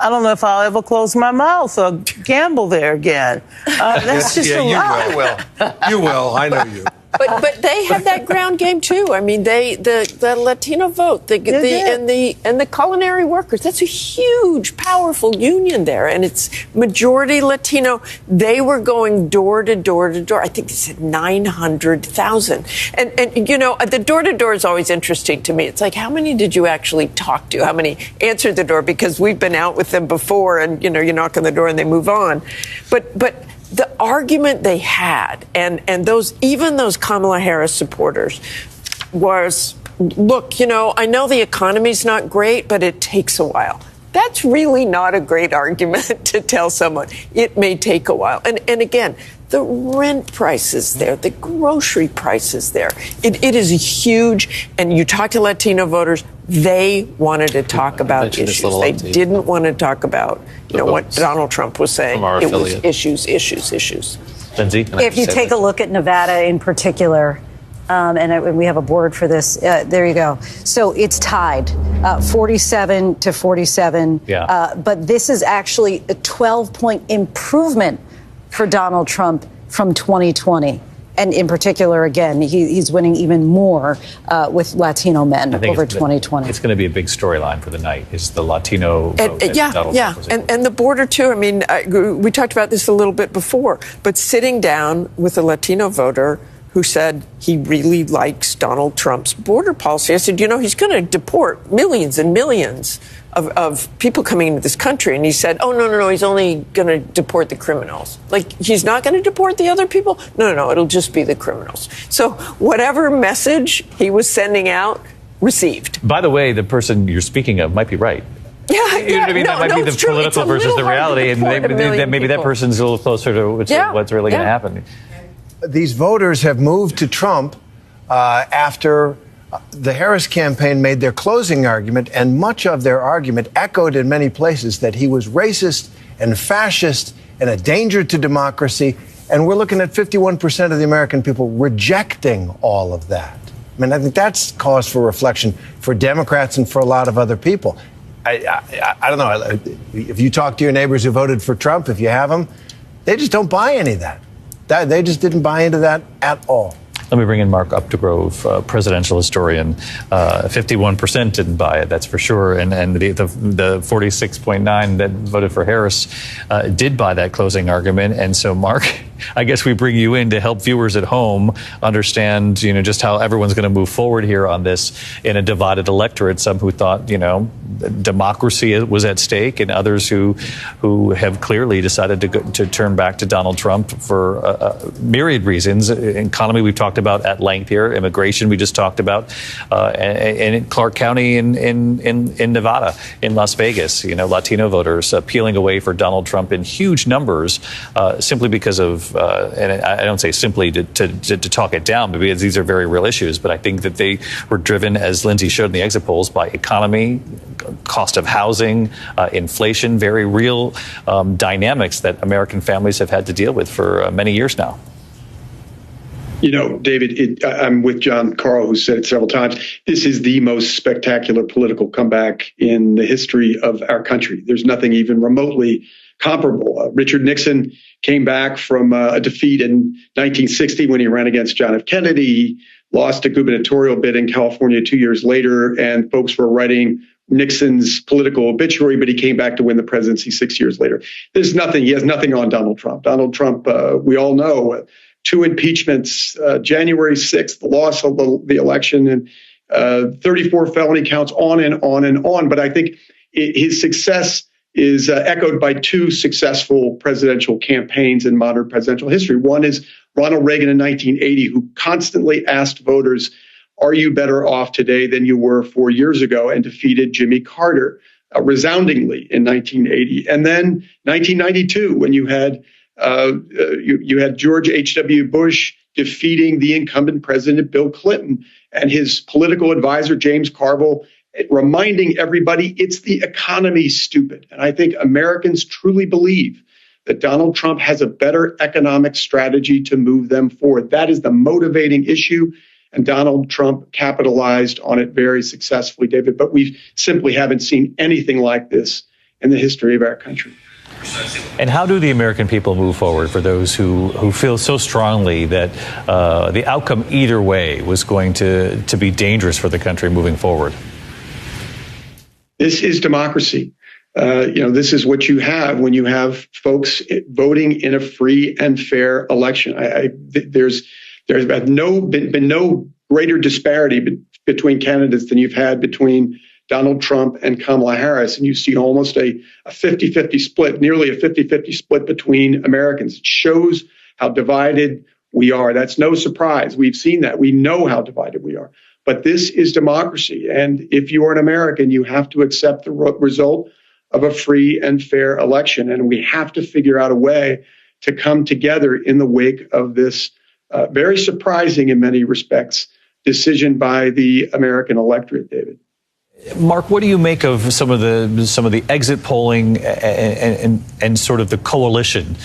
I don't know if I'll ever close my mouth or gamble there again. That's just a lot. You will. You will. I know you. But they had that ground game too. I mean, the Latino vote, and the culinary workers. That's a huge, powerful union there, and it's majority Latino. They were going door to door to door. I think they said 900,000. And you know, the door to door is always interesting to me. It's like, how many did you actually talk to? How many answered the door? Because we've been out with them before, and you know, you knock on the door and they move on. But the argument they had, and even those Kamala Harris supporters, was, look, you know, I know the economy's not great, but it takes a while. That's really not a great argument to tell someone. It may take a while. And again, the rent prices there, the grocery prices there, it is huge. And you talk to Latino voters, they wanted to talk about issues. They didn't want to talk about, you know, what Donald Trump was saying. It was issues. Lindsay? If you take a look at Nevada in particular, and we have a board for this. There you go. So it's tied, 47 to 47. But this is actually a 12-point improvement for Donald Trump from 2020. And in particular, again, he's winning even more with Latino men over 2020. It's going to be a big storyline for the night, is the Latino vote. And the border, too. I mean, we talked about this a little bit before, but sitting down with a Latino voter who said he really likes Donald Trump's border policy. I said, you know, he's going to deport millions and millions of people coming into this country. And he said, oh, no, he's only going to deport the criminals. Like, he's not going to deport the other people? No, it'll just be the criminals. So whatever message he was sending out, received. By the way, the person you're speaking of might be right. You know what I mean? That might be the political versus the reality. And maybe that person's a little closer to what's really going to happen. These voters have moved to Trump after the Harris campaign made their closing argument, and much of their argument echoed in many places that he was racist and fascist and a danger to democracy. And we're looking at 51% of the American people rejecting all of that. I mean, I think that's cause for reflection for Democrats and for a lot of other people. I don't know. If you talk to your neighbors who voted for Trump, if you have them, they just don't buy any of that. They just didn't buy into that at all. Let me bring in Mark Updegrove, presidential historian. 51% didn't buy it, that's for sure. And the 46.9 that voted for Harris did buy that closing argument. And so, Mark, I guess we bring you in to help viewers at home understand, just how everyone's going to move forward here on this in a divided electorate. Some who thought, democracy was at stake, and others who have clearly decided to turn back to Donald Trump for myriad reasons. Economy we've talked about at length here, immigration we just talked about, and in Clark County in Nevada, in Las Vegas, Latino voters peeling away for Donald Trump in huge numbers, simply because of, and I don't say simply to talk it down, because these are very real issues, but I think that they were driven, as Lindsay showed in the exit polls, by economy, cost of housing, inflation, very real dynamics that American families have had to deal with for many years now. David, I'm with John Carl, who said it several times. This is the most spectacular political comeback in the history of our country. There's nothing even remotely comparable. Richard Nixon came back from a defeat in 1960 when he ran against John F. Kennedy. He lost a gubernatorial bid in California 2 years later, and folks were writing Nixon's political obituary, but he came back to win the presidency 6 years later. He has nothing on Donald Trump. Donald Trump, we all know, 2 impeachments, January 6th, the loss of the election, and 34 felony counts, on and on and on. But I think his success is echoed by 2 successful presidential campaigns in modern presidential history. One is Ronald Reagan in 1980, who constantly asked voters, are you better off today than you were 4 years ago, and defeated Jimmy Carter resoundingly in 1980. And then 1992, when you had George H.W. Bush defeating the incumbent president, Bill Clinton, and his political advisor, James Carville, reminding everybody it's the economy, stupid. And I think Americans truly believe that Donald Trump has a better economic strategy to move them forward. That is the motivating issue. And Donald Trump capitalized on it very successfully, David. But we simply haven't seen anything like this in the history of our country. And how do the American people move forward, for those who feel so strongly that the outcome either way was going to be dangerous for the country moving forward? This is democracy. This is what you have when you have folks voting in a free and fair election. There's been no greater disparity between candidates than you've had between Donald Trump and Kamala Harris. And you see almost a 50-50 split, nearly a 50-50 split between Americans. It shows how divided we are. That's no surprise. We've seen that. We know how divided we are. But this is democracy. And if you are an American, you have to accept the result of a free and fair election. And we have to figure out a way to come together in the wake of this very surprising, in many respects, decision by the American electorate, David. Mark, what do you make of some of the exit polling and sort of the coalition,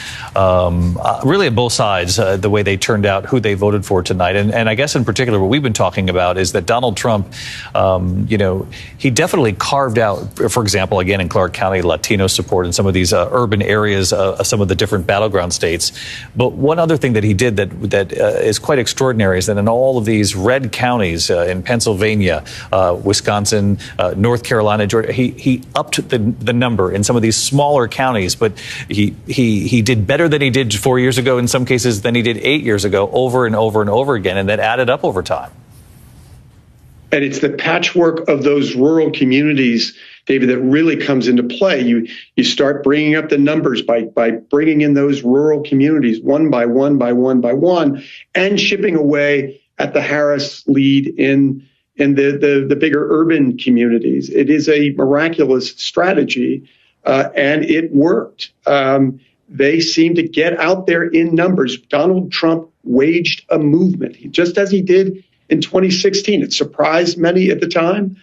really at both sides, the way they turned out, who they voted for tonight? And I guess in particular, what we've been talking about is that Donald Trump, he definitely carved out, for example, again, in Clark County, Latino support in some of these urban areas, some of the different battleground states. But one other thing that he did that is quite extraordinary is that in all of these red counties in Pennsylvania, Wisconsin, North Carolina, Georgia, he upped the number in some of these smaller counties, but he did better than he did 4 years ago, in some cases than he did 8 years ago, over and over and over again, and that added up over time. And it's the patchwork of those rural communities, David, that really comes into play. You start bringing up the numbers by bringing in those rural communities one by one by one by one, and chipping away at the Harris lead in the bigger urban communities. It is a miraculous strategy, and it worked. They seem to get out there in numbers. Donald Trump waged a movement, just as he did in 2016. It surprised many at the time,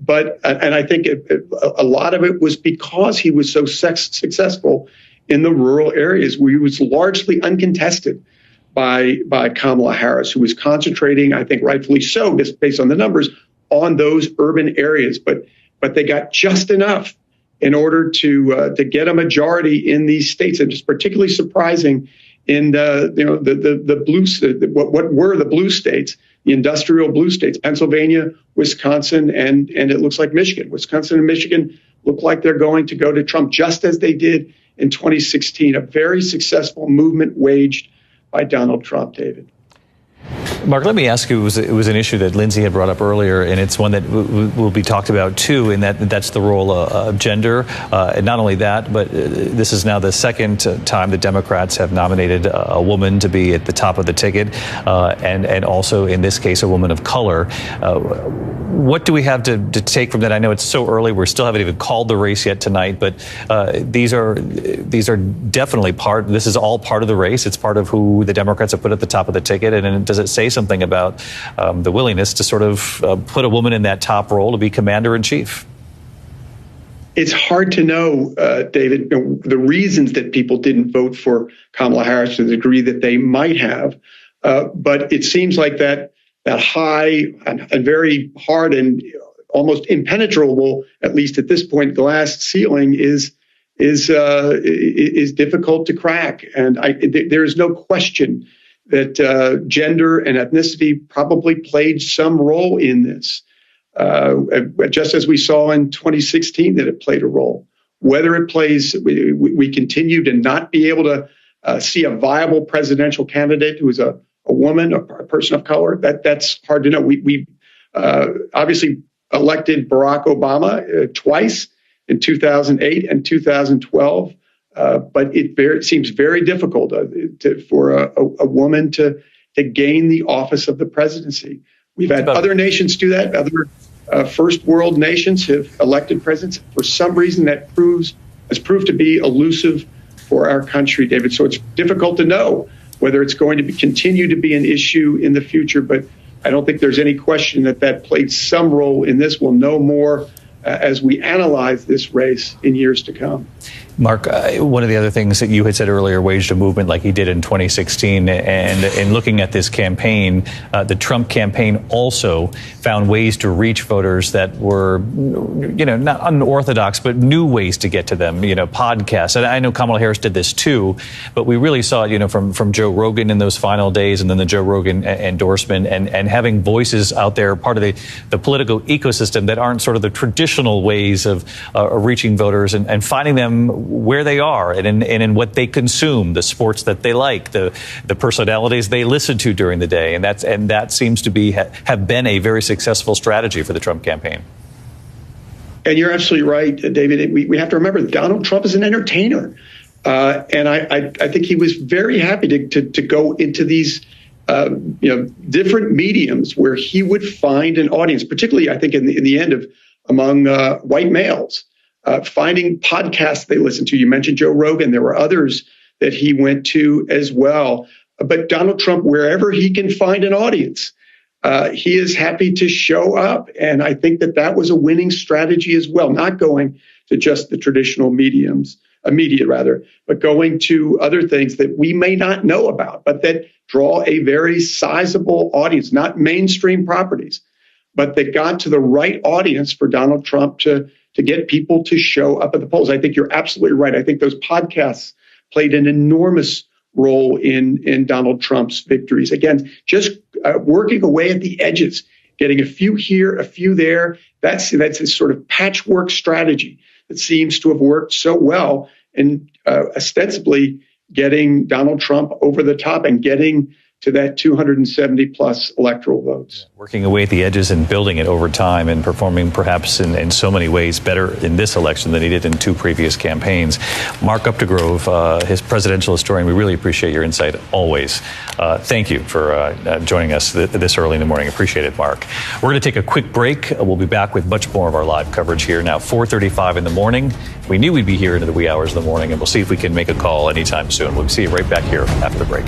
and I think a lot of it was because he was so successful in the rural areas where he was largely uncontested by Kamala Harris, who was concentrating, I think rightfully so, based on the numbers, on those urban areas. But they got just enough in order to get a majority in these states. And it's particularly surprising in the blue, what were the blue states, the industrial blue states, Pennsylvania, Wisconsin, and it looks like Michigan. Wisconsin and Michigan look like they're going to go to Trump, just as they did in 2016. A very successful movement waged by Donald Trump, David. Mark, let me ask you, it was an issue that Lindsay had brought up earlier, and it's one that will be talked about too, and that's the role of gender. And not only that, but this is now the second time the Democrats have nominated a woman to be at the top of the ticket, and also in this case a woman of color. What do we have to take from that? I know it's so early; we still haven't even called the race yet tonight, but these are definitely part. This is all part of the race. It's part of who the Democrats have put at the top of the ticket, and does it say something about the willingness to sort of put a woman in that top role to be commander in chief? It's hard to know, David, the reasons that people didn't vote for Kamala Harris to the degree that they might have. But it seems like that high and very hard and almost impenetrable, at least at this point, glass ceiling is difficult to crack. And there is no question that gender and ethnicity probably played some role in this, just as we saw in 2016 that it played a role. Whether it plays, we continue to not be able to see a viable presidential candidate who is a woman, a person of color. That's hard to know. We obviously elected Barack Obama twice in 2008 and 2012. But it seems very difficult for a woman to gain the office of the presidency. We've had other nations do that. Other first world nations have elected presidents. For some reason, that has proved to be elusive for our country, David. So it's difficult to know whether it's going to continue to be an issue in the future. But I don't think there's any question that played some role in this. We'll know more as we analyze this race in years to come. Mark, one of the other things that you had said earlier, waged a movement like he did in 2016. And in looking at this campaign, the Trump campaign also found ways to reach voters that were, not unorthodox, but new ways to get to them, podcasts. And I know Kamala Harris did this too, but we really saw it, from Joe Rogan in those final days, and then the Joe Rogan endorsement, and having voices out there, part of the political ecosystem that aren't sort of the traditional ways of reaching voters and finding them where they are and in what they consume, the sports that they like, the personalities they listen to during the day, and that seems to have been a very successful strategy for the Trump campaign. And you're absolutely right, David. We have to remember that Donald Trump is an entertainer, and I think he was very happy to go into these different mediums where he would find an audience, particularly I think in the end among white males. Finding podcasts they listen to. You mentioned Joe Rogan. There were others that he went to as well. But Donald Trump, wherever he can find an audience, he is happy to show up. And I think that was a winning strategy as well, not going to just the traditional media, but going to other things that we may not know about, but that draw a very sizable audience, not mainstream properties, but that got to the right audience for Donald Trump to get people to show up at the polls. I think you're absolutely right. I think those podcasts played an enormous role in Donald Trump's victories. Again, just working away at the edges, getting a few here, a few there. That's a sort of patchwork strategy that seems to have worked so well in ostensibly getting Donald Trump over the top and getting to that 270 plus electoral votes. Working away at the edges and building it over time and performing perhaps in so many ways better in this election than he did in two previous campaigns. Mark Updegrove, his presidential historian, we really appreciate your insight always. Thank you for joining us this early in the morning. Appreciate it, Mark. We're going to take a quick break. We'll be back with much more of our live coverage here now, 4:35 in the morning. We knew we'd be here into the wee hours of the morning, and we'll see if we can make a call anytime soon. We'll see you right back here after the break.